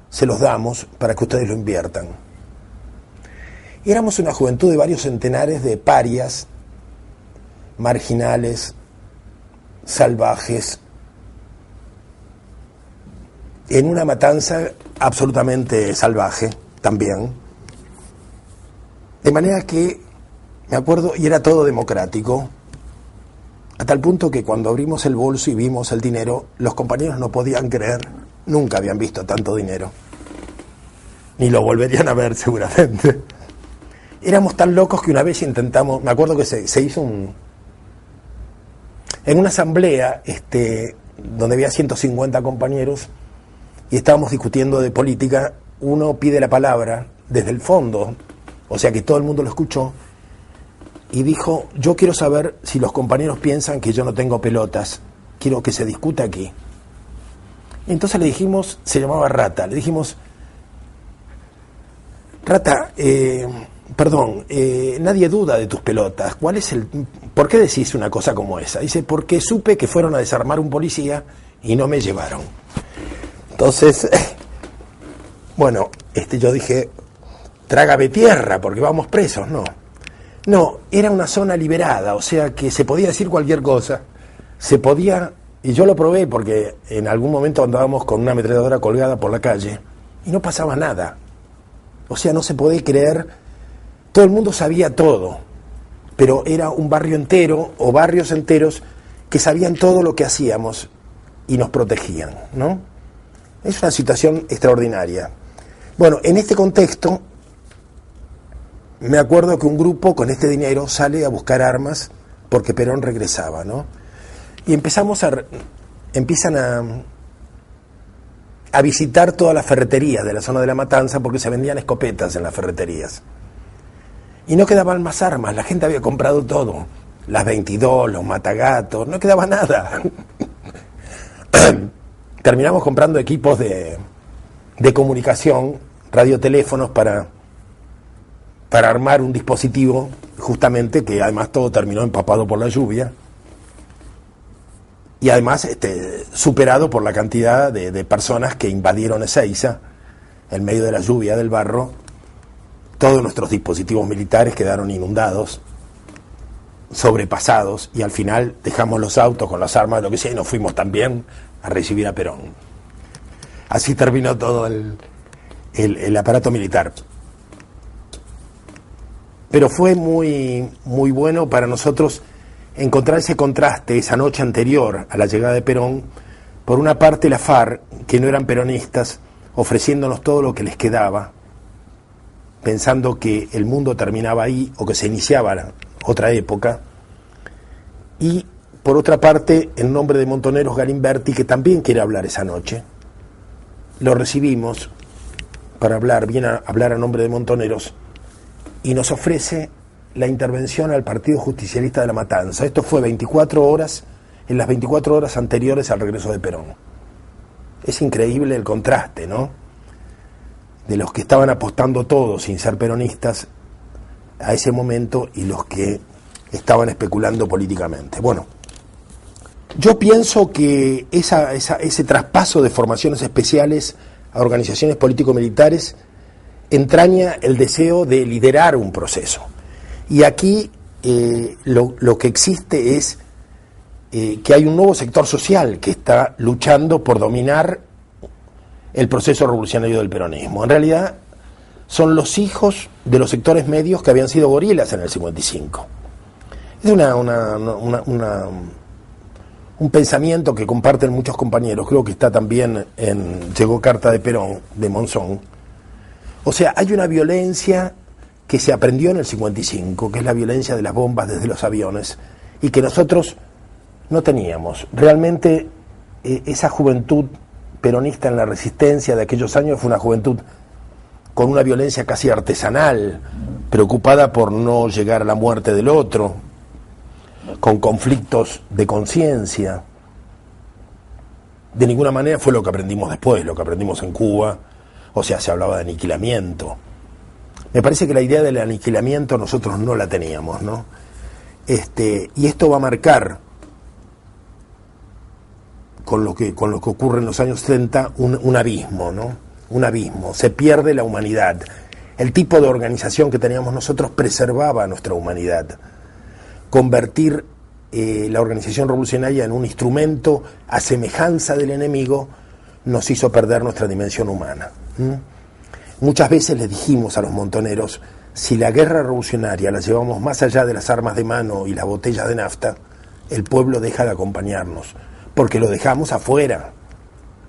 se los damos para que ustedes lo inviertan. Y éramos una juventud de varios centenares de parias, marginales, salvajes, en una matanza absolutamente salvaje también. De manera que, me acuerdo, y era todo democrático, a tal punto que cuando abrimos el bolso y vimos el dinero, los compañeros no podían creer, nunca habían visto tanto dinero, ni lo volverían a ver seguramente. Éramos tan locos que una vez intentamos, me acuerdo que se hizo en una asamblea donde había 150 compañeros y estábamos discutiendo de política. Uno pide la palabra desde el fondo, o sea que todo el mundo lo escuchó, y dijo: yo quiero saber si los compañeros piensan que yo no tengo pelotas, quiero que se discuta aquí. Y entonces le dijimos, se llamaba Rata, le dijimos: Rata, nadie duda de tus pelotas. ¿Por qué decís una cosa como esa? Dice: porque supe que fueron a desarmar un policía y no me llevaron. Entonces, bueno, yo dije: trágame tierra, porque vamos presos. No, era una zona liberada, o sea que se podía decir cualquier cosa. Se podía, y yo lo probé porque en algún momento andábamos con una ametralladora colgada por la calle y no pasaba nada. O sea, no se podía creer. Todo el mundo sabía todo, pero era un barrio entero o barrios enteros que sabían todo lo que hacíamos y nos protegían, ¿no? Es una situación extraordinaria. Bueno, en este contexto, me acuerdo que un grupo con este dinero sale a buscar armas porque Perón regresaba, ¿no? Y empiezan a a visitar todas las ferreterías de la zona de La Matanza porque se vendían escopetas en las ferreterías. Y no quedaban más armas, la gente había comprado todo. Las 22, los matagatos, no quedaba nada. Terminamos comprando equipos de comunicación, radioteléfonos para armar un dispositivo, justamente, que además todo terminó empapado por la lluvia. Y además superado por la cantidad de personas que invadieron Ezeiza en medio de la lluvia, del barro. Todos nuestros dispositivos militares quedaron inundados, sobrepasados, y al final dejamos los autos con las armas, lo que sea, y nos fuimos también a recibir a Perón. Así terminó todo el aparato militar. Pero fue muy, muy bueno para nosotros encontrar ese contraste esa noche anterior a la llegada de Perón. Por una parte la FARC, que no eran peronistas, ofreciéndonos todo lo que les quedaba, pensando que el mundo terminaba ahí o que se iniciaba otra época. Y por otra parte, en nombre de Montoneros, Galimberti, que también quiere hablar esa noche. Lo recibimos para hablar a nombre de Montoneros, y nos ofrece la intervención al Partido Justicialista de La Matanza. Esto fue 24 horas, en las 24 horas anteriores al regreso de Perón. Es increíble el contraste, ¿no? De los que estaban apostando todo sin ser peronistas a ese momento y los que estaban especulando políticamente. Bueno, yo pienso que ese traspaso de formaciones especiales a organizaciones político-militares entraña el deseo de liderar un proceso. Y aquí lo que existe es que hay un nuevo sector social que está luchando por dominar el proceso revolucionario del peronismo. En realidad son los hijos de los sectores medios que habían sido gorilas en el 55. Es un pensamiento que comparten muchos compañeros, creo que está también en Llegó Carta de Perón, de Monzón. O sea, hay una violencia que se aprendió en el 55, que es la violencia de las bombas desde los aviones, y que nosotros no teníamos. Realmente esa juventud peronista en la resistencia de aquellos años fue una juventud con una violencia casi artesanal, preocupada por no llegar a la muerte del otro, con conflictos de conciencia. De ninguna manera fue lo que aprendimos después, lo que aprendimos en Cuba. O sea, se hablaba de aniquilamiento. Me parece que la idea del aniquilamiento nosotros no la teníamos, ¿no? Y esto va a marcar, con lo que ocurre en los años 30, un abismo, ¿no? Un abismo. Se pierde la humanidad. El tipo de organización que teníamos nosotros preservaba nuestra humanidad. Convertir la organización revolucionaria en un instrumento a semejanza del enemigo nos hizo perder nuestra dimensión humana. Muchas veces les dijimos a los montoneros, si la guerra revolucionaria la llevamos más allá de las armas de mano y las botellas de nafta, el pueblo deja de acompañarnos, porque lo dejamos afuera.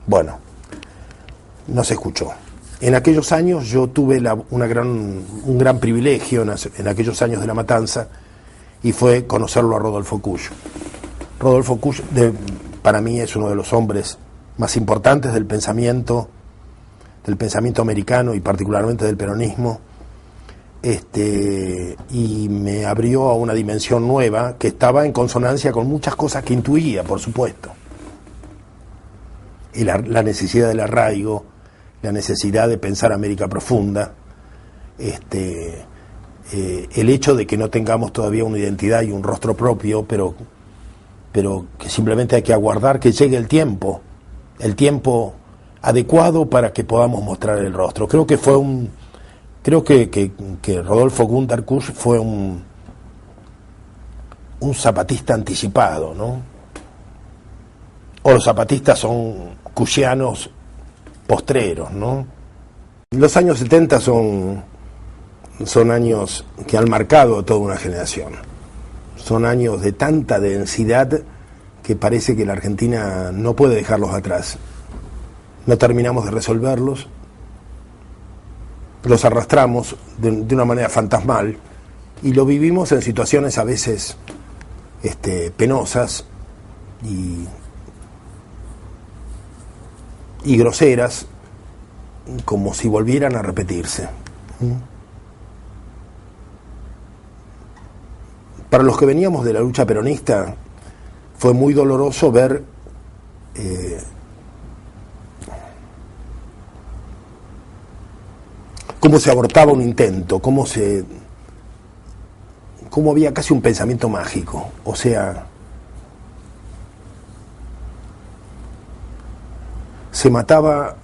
Bueno, no se escuchó. En aquellos años yo tuve un gran privilegio en aquellos años de La Matanza, y fue conocerlo a Rodolfo Cuyo. Rodolfo Cuyo para mí es uno de los hombres más importantes del pensamiento americano y particularmente del peronismo, y me abrió a una dimensión nueva que estaba en consonancia con muchas cosas que intuía, por supuesto. Y la necesidad del arraigo, la necesidad de pensar América profunda, el hecho de que no tengamos todavía una identidad y un rostro propio, pero que simplemente hay que aguardar que llegue el tiempo adecuado para que podamos mostrar el rostro. Creo que que Rodolfo Gunther Kusch fue un zapatista anticipado, ¿no? O los zapatistas son cushianos postreros, ¿no? Los años 70 son años que han marcado a toda una generación. Son años de tanta densidad que parece que la Argentina no puede dejarlos atrás. No terminamos de resolverlos, los arrastramos de una manera fantasmal y lo vivimos en situaciones a veces y groseras, como si volvieran a repetirse. Para los que veníamos de la lucha peronista, fue muy doloroso ver cómo se abortaba un intento, cómo había casi un pensamiento mágico. O sea, se mataba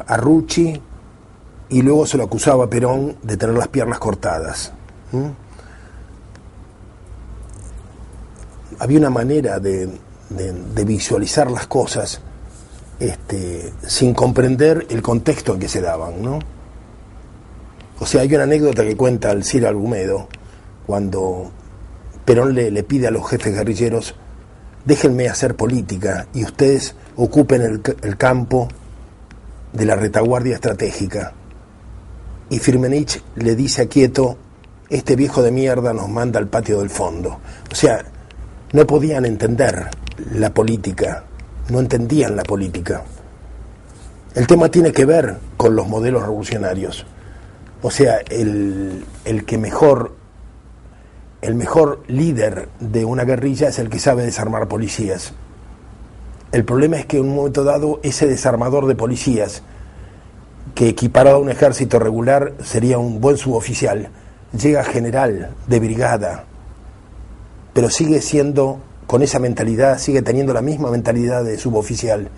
a Rucci y luego se lo acusaba a Perón de tener las piernas cortadas. Había una manera de visualizar las cosas sin comprender el contexto en que se daban, ¿no? O sea, hay una anécdota que cuenta Alcira Argumedo, cuando Perón le pide a los jefes guerrilleros: déjenme hacer política y ustedes ocupen el campo de la retaguardia estratégica. Y Firmenich le dice a Quieto: este viejo de mierda nos manda al patio del fondo. O sea, no podían entender la política, no entendían la política. El tema tiene que ver con los modelos revolucionarios. O sea, el mejor líder de una guerrilla es el que sabe desarmar policías. El problema es que en un momento dado ese desarmador de policías, que equiparado a un ejército regular sería un buen suboficial, llega a general de brigada, pero sigue siendo, con esa mentalidad, sigue teniendo la misma mentalidad de suboficial.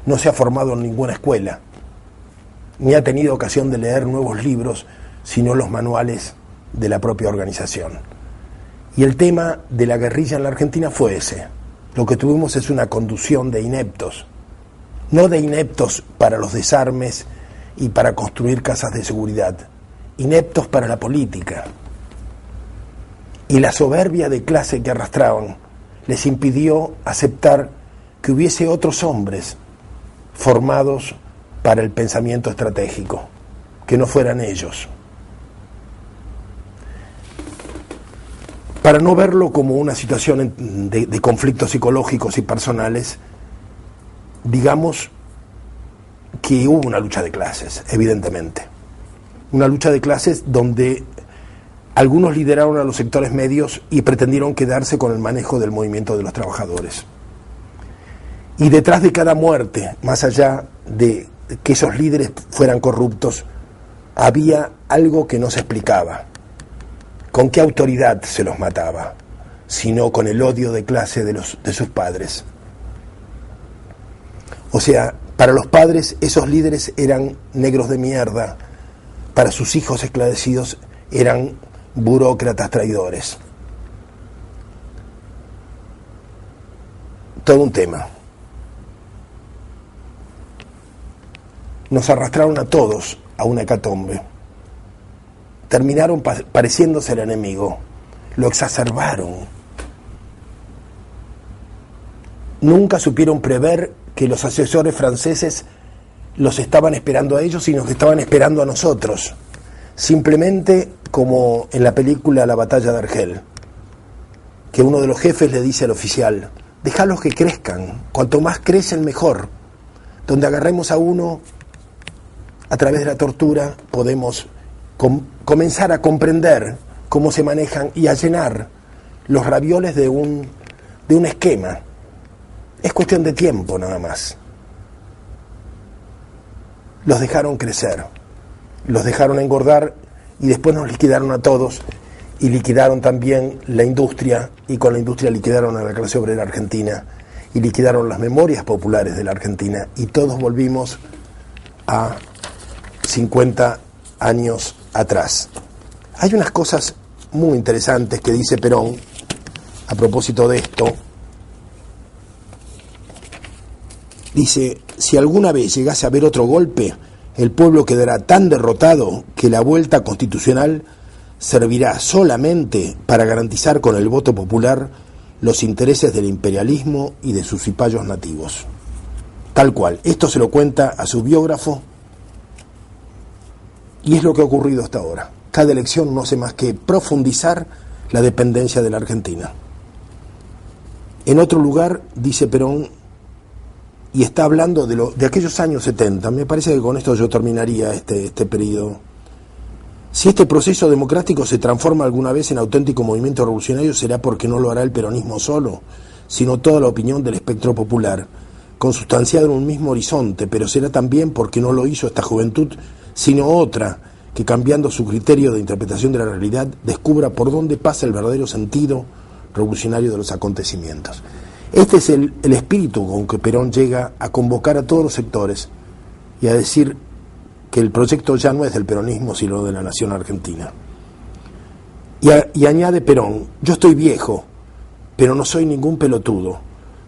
No se ha formado en ninguna escuela, ni ha tenido ocasión de leer nuevos libros, sino los manuales de la propia organización. Y el tema de la guerrilla en la Argentina fue ese. Lo que tuvimos es una conducción de ineptos, no de ineptos para los desarmes y para construir casas de seguridad, ineptos para la política. Y la soberbia de clase que arrastraban les impidió aceptar que hubiese otros hombres formados para el pensamiento estratégico, que no fueran ellos. Para no verlo como una situación de conflictos psicológicos y personales, digamos que hubo una lucha de clases, evidentemente. Una lucha de clases donde algunos lideraron a los sectores medios y pretendieron quedarse con el manejo del movimiento de los trabajadores. Y detrás de cada muerte, más allá de que esos líderes fueran corruptos, había algo que no se explicaba. ¿Con qué autoridad se los mataba? Sino con el odio de clase de sus padres. O sea, para los padres esos líderes eran negros de mierda, para sus hijos esclarecidos eran burócratas traidores. Todo un tema. Nos arrastraron a todos a una hecatombe. Terminaron pareciéndose al enemigo. Lo exacerbaron. Nunca supieron prever que los asesores franceses los estaban esperando a ellos, sino que estaban esperando a nosotros. Simplemente como en la película La batalla de Argel, que uno de los jefes le dice al oficial: déjalos que crezcan, cuanto más crecen mejor. Donde agarremos a uno, a través de la tortura podemos comenzar a comprender cómo se manejan y a llenar los ravioles de un esquema. Es cuestión de tiempo nada más. Los dejaron crecer, los dejaron engordar y después nos liquidaron a todos y liquidaron también la industria, y con la industria liquidaron a la clase obrera argentina y liquidaron las memorias populares de la Argentina, y todos volvimos a 50 años atrás. Hay unas cosas muy interesantes que dice Perón a propósito de esto. Dice: si alguna vez llegase a haber otro golpe, el pueblo quedará tan derrotado que la vuelta constitucional servirá solamente para garantizar con el voto popular los intereses del imperialismo y de sus cipayos nativos. Tal cual. Esto se lo cuenta a su biógrafo y es lo que ha ocurrido hasta ahora. Cada elección no hace más que profundizar la dependencia de la Argentina. En otro lugar, dice Perón, y está hablando de aquellos años 70. Me parece que con esto yo terminaría este periodo. Si este proceso democrático se transforma alguna vez en auténtico movimiento revolucionario, será porque no lo hará el peronismo solo, sino toda la opinión del espectro popular, consustanciada en un mismo horizonte, pero será también porque no lo hizo esta juventud, sino otra, que cambiando su criterio de interpretación de la realidad, descubra por dónde pasa el verdadero sentido revolucionario de los acontecimientos. Este es el espíritu con que Perón llega a convocar a todos los sectores y a decir que el proyecto ya no es del peronismo, sino de la nación argentina. Y añade Perón: yo estoy viejo, pero no soy ningún pelotudo.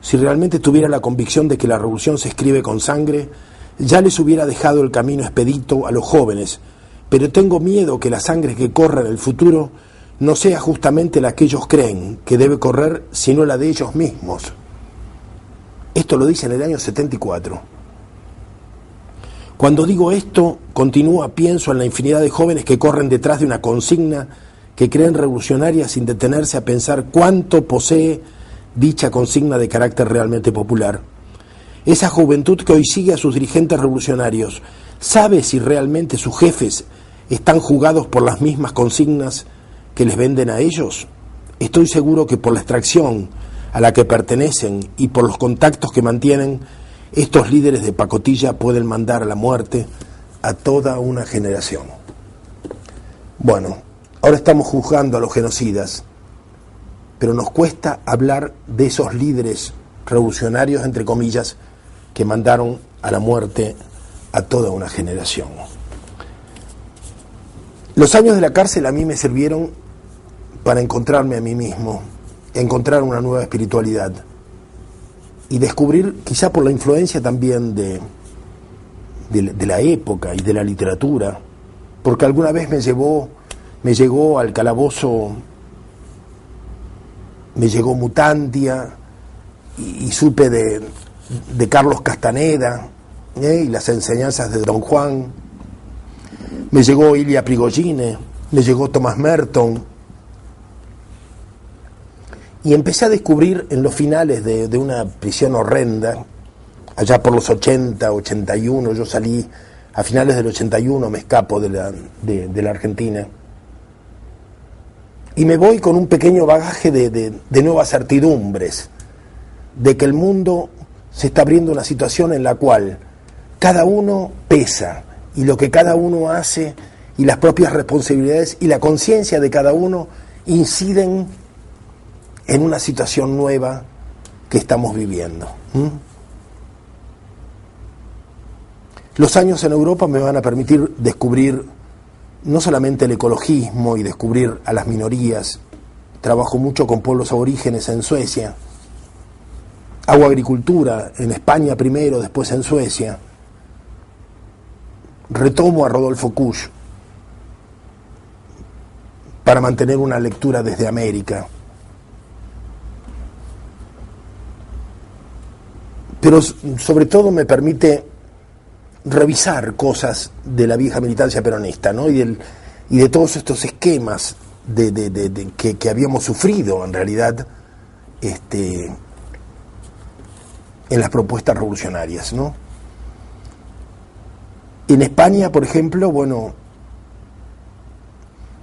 Si realmente tuviera la convicción de que la revolución se escribe con sangre, ya les hubiera dejado el camino expedito a los jóvenes, pero tengo miedo que la sangre que corra en el futuro no sea justamente la que ellos creen que debe correr, sino la de ellos mismos. Esto lo dice en el año 74. Cuando digo esto, continúa, pienso en la infinidad de jóvenes que corren detrás de una consigna que creen revolucionaria sin detenerse a pensar cuánto posee dicha consigna de carácter realmente popular. Esa juventud que hoy sigue a sus dirigentes revolucionarios, ¿sabe si realmente sus jefes están jugados por las mismas consignas que les venden a ellos? Estoy seguro que por la extracción a la que pertenecen y por los contactos que mantienen, estos líderes de pacotilla pueden mandar a la muerte a toda una generación. Bueno, ahora estamos juzgando a los genocidas, pero nos cuesta hablar de esos líderes revolucionarios, entre comillas, que mandaron a la muerte a toda una generación. Los años de la cárcel a mí me sirvieron para encontrarme a mí mismo, encontrar una nueva espiritualidad y descubrir, quizá por la influencia también de la época y de la literatura, porque alguna vez me llegó al calabozo, me llegó Mutantia y supe de Carlos Castaneda y las enseñanzas de Don Juan, me llegó Ilia Prigogine, me llegó Thomas Merton, y empecé a descubrir en los finales de una prisión horrenda, allá por los 80, 81, yo salí a finales del 81, me escapo de la Argentina, y me voy con un pequeño bagaje de nuevas certidumbres, de que el mundo se está abriendo una situación en la cual cada uno pesa, y lo que cada uno hace, y las propias responsabilidades, y la conciencia de cada uno inciden en una situación nueva que estamos viviendo. Los años en Europa me van a permitir descubrir no solamente el ecologismo y descubrir a las minorías. Trabajo mucho con pueblos aborígenes en Suecia, hago agricultura en España primero, después en Suecia. Retomo a Rodolfo Kusch para mantener una lectura desde América. Pero sobre todo me permite revisar cosas de la vieja militancia peronista, ¿no? y de todos estos esquemas que habíamos sufrido en realidad en las propuestas revolucionarias, ¿no? En España, por ejemplo, bueno,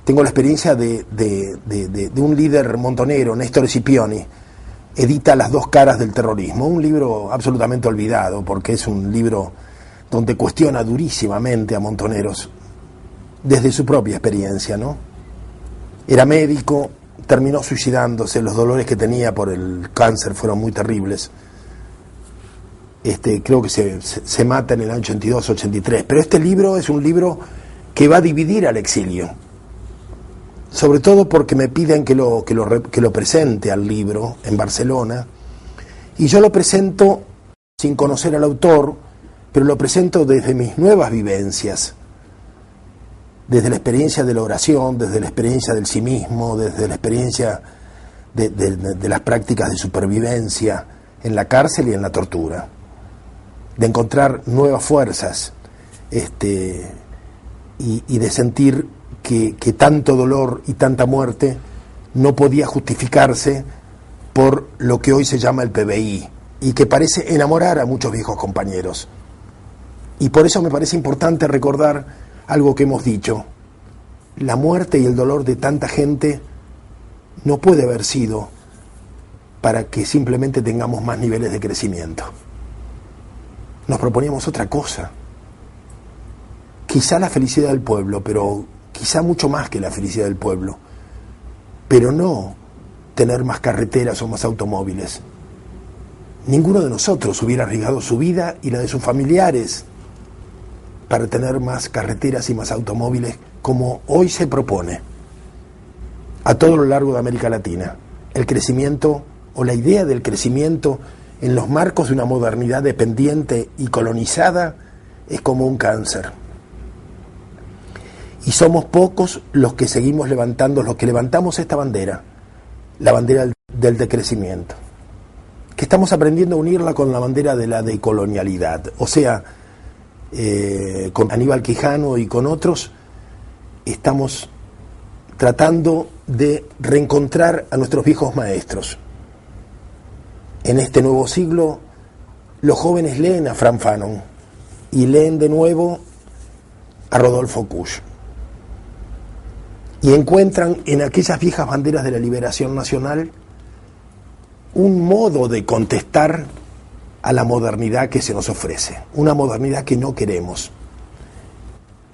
tengo la experiencia de un líder montonero, Néstor Scipioni, edita Las dos caras del terrorismo, un libro absolutamente olvidado, porque es un libro donde cuestiona durísimamente a Montoneros desde su propia experiencia, ¿no? Era médico, terminó suicidándose, los dolores que tenía por el cáncer fueron muy terribles. Creo que se mata en el año 82-83, pero este libro es un libro que va a dividir al exilio, sobre todo porque me piden que lo presente al libro en Barcelona, y yo lo presento sin conocer al autor, pero lo presento desde mis nuevas vivencias, desde la experiencia de la oración, desde la experiencia del sí mismo, desde la experiencia de las prácticas de supervivencia en la cárcel y en la tortura, de encontrar nuevas fuerzas y de sentir que tanto dolor y tanta muerte no podía justificarse por lo que hoy se llama el PBI, y que parece enamorar a muchos viejos compañeros. Y por eso me parece importante recordar algo que hemos dicho. La muerte y el dolor de tanta gente no puede haber sido para que simplemente tengamos más niveles de crecimiento. Nos proponíamos otra cosa. Quizá la felicidad del pueblo, pero quizá mucho más que la felicidad del pueblo. Pero no tener más carreteras o más automóviles. Ninguno de nosotros hubiera arriesgado su vida y la de sus familiares para tener más carreteras y más automóviles como hoy se propone a todo lo largo de América Latina. El crecimiento o la idea del crecimiento en los marcos de una modernidad dependiente y colonizada es como un cáncer. Y somos pocos los que seguimos levantando, los que levantamos esta bandera, la bandera del decrecimiento, que estamos aprendiendo a unirla con la bandera de la decolonialidad. O sea, con Aníbal Quijano y con otros, estamos tratando de reencontrar a nuestros viejos maestros. En este nuevo siglo, los jóvenes leen a Frantz Fanon y leen de nuevo a Rodolfo Kusch. Y encuentran en aquellas viejas banderas de la liberación nacional un modo de contestar a la modernidad que se nos ofrece, una modernidad que no queremos.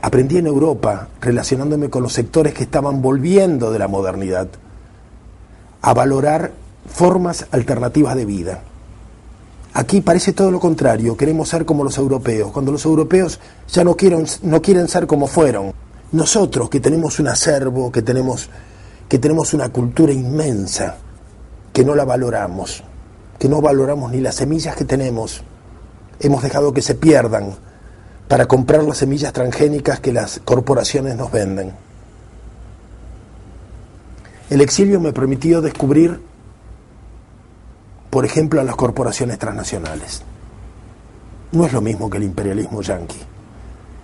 Aprendí en Europa, relacionándome con los sectores que estaban volviendo de la modernidad, a valorar formas alternativas de vida. Aquí parece todo lo contrario, queremos ser como los europeos, cuando los europeos ya no quieren ser como fueron. Nosotros, que tenemos un acervo, que tenemos una cultura inmensa, que no la valoramos, que no valoramos ni las semillas que tenemos, hemos dejado que se pierdan para comprar las semillas transgénicas que las corporaciones nos venden. El exilio me permitió descubrir, por ejemplo, a las corporaciones transnacionales. No es lo mismo que el imperialismo yanqui.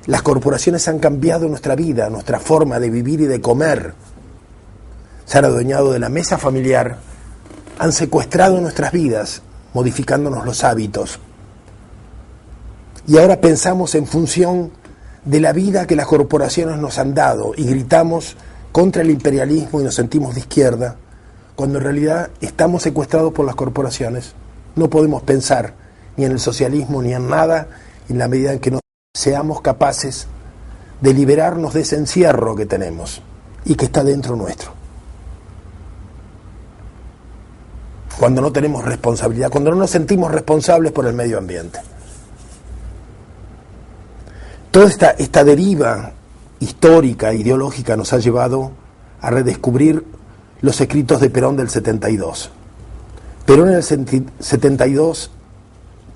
Las corporaciones han cambiado nuestra vida, nuestra forma de vivir y de comer. Se han adueñado de la mesa familiar, han secuestrado nuestras vidas, modificándonos los hábitos. Y ahora pensamos en función de la vida que las corporaciones nos han dado y gritamos contra el imperialismo y nos sentimos de izquierda, cuando en realidad estamos secuestrados por las corporaciones. No podemos pensar ni en el socialismo ni en nada en la medida en que no seamos capaces de liberarnos de ese encierro que tenemos y que está dentro nuestro. Cuando no tenemos responsabilidad, cuando no nos sentimos responsables por el medio ambiente. Toda esta deriva histórica, ideológica, nos ha llevado a redescubrir los escritos de Perón del 72. Perón en el 72,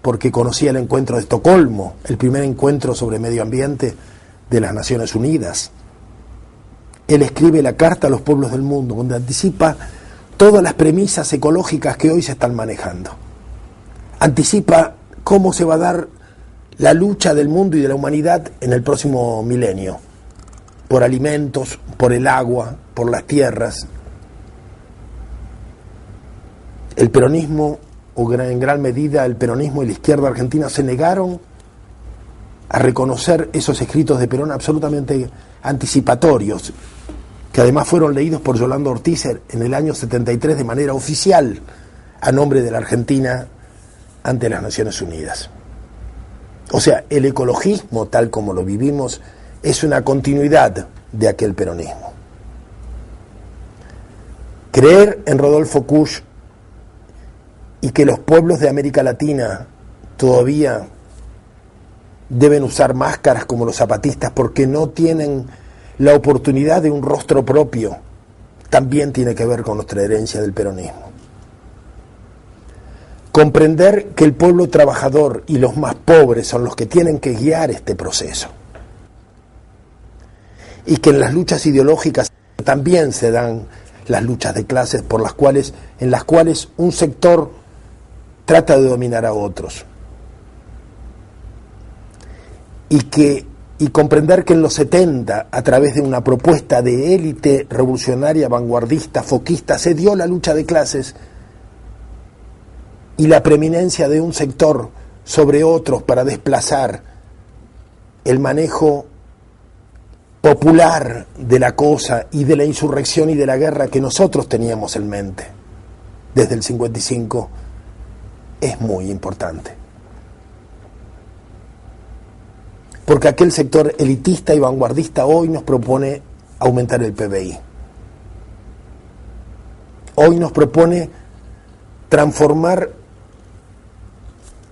porque conocía el encuentro de Estocolmo, el primer encuentro sobre medio ambiente de las Naciones Unidas. Él escribe la Carta a los Pueblos del Mundo, donde anticipa todas las premisas ecológicas que hoy se están manejando. Anticipa cómo se va a dar la lucha del mundo y de la humanidad en el próximo milenio, por alimentos, por el agua, por las tierras. El peronismo, o en gran medida el peronismo y la izquierda argentina, se negaron a reconocer esos escritos de Perón absolutamente anticipatorios, que además fueron leídos por Yolanda Ortiz en el año 73 de manera oficial a nombre de la Argentina ante las Naciones Unidas. O sea, el ecologismo tal como lo vivimos es una continuidad de aquel peronismo. Creer en Rodolfo Kusch y que los pueblos de América Latina todavía deben usar máscaras como los zapatistas porque no tienen la oportunidad de un rostro propio, también tiene que ver con nuestra herencia del peronismo. Comprender que el pueblo trabajador y los más pobres son los que tienen que guiar este proceso. Y que en las luchas ideológicas también se dan las luchas de clases en las cuales un sector trata de dominar a otros. Y comprender que en los 70, a través de una propuesta de élite revolucionaria, vanguardista, foquista, se dio la lucha de clases y la preeminencia de un sector sobre otros para desplazar el manejo popular de la cosa y de la insurrección y de la guerra que nosotros teníamos en mente desde el 55 es muy importante. Porque aquel sector elitista y vanguardista hoy nos propone aumentar el PBI. Hoy nos propone transformar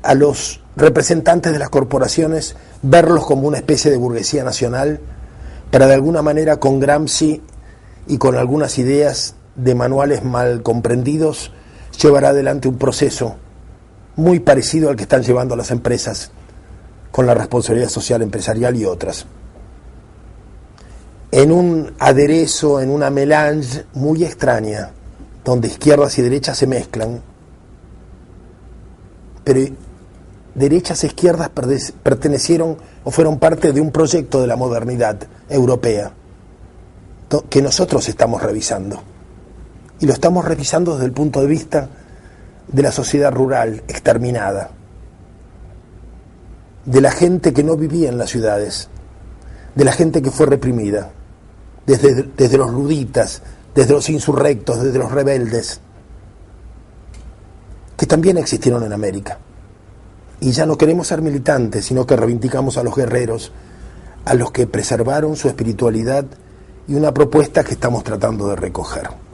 a los representantes de las corporaciones, verlos como una especie de burguesía nacional, para de alguna manera con Gramsci y con algunas ideas de manuales mal comprendidos, llevar adelante un proceso muy parecido al que están llevando las empresas con la responsabilidad social empresarial y otras. En un aderezo, en una melange muy extraña, donde izquierdas y derechas se mezclan, pero derechas e izquierdas pertenecieron o fueron parte de un proyecto de la modernidad europea que nosotros estamos revisando. Y lo estamos revisando desde el punto de vista de la sociedad rural exterminada, de la gente que no vivía en las ciudades, de la gente que fue reprimida, desde los luditas, desde los insurrectos, desde los rebeldes, que también existieron en América. Y ya no queremos ser militantes, sino que reivindicamos a los guerreros, a los que preservaron su espiritualidad y una propuesta que estamos tratando de recoger.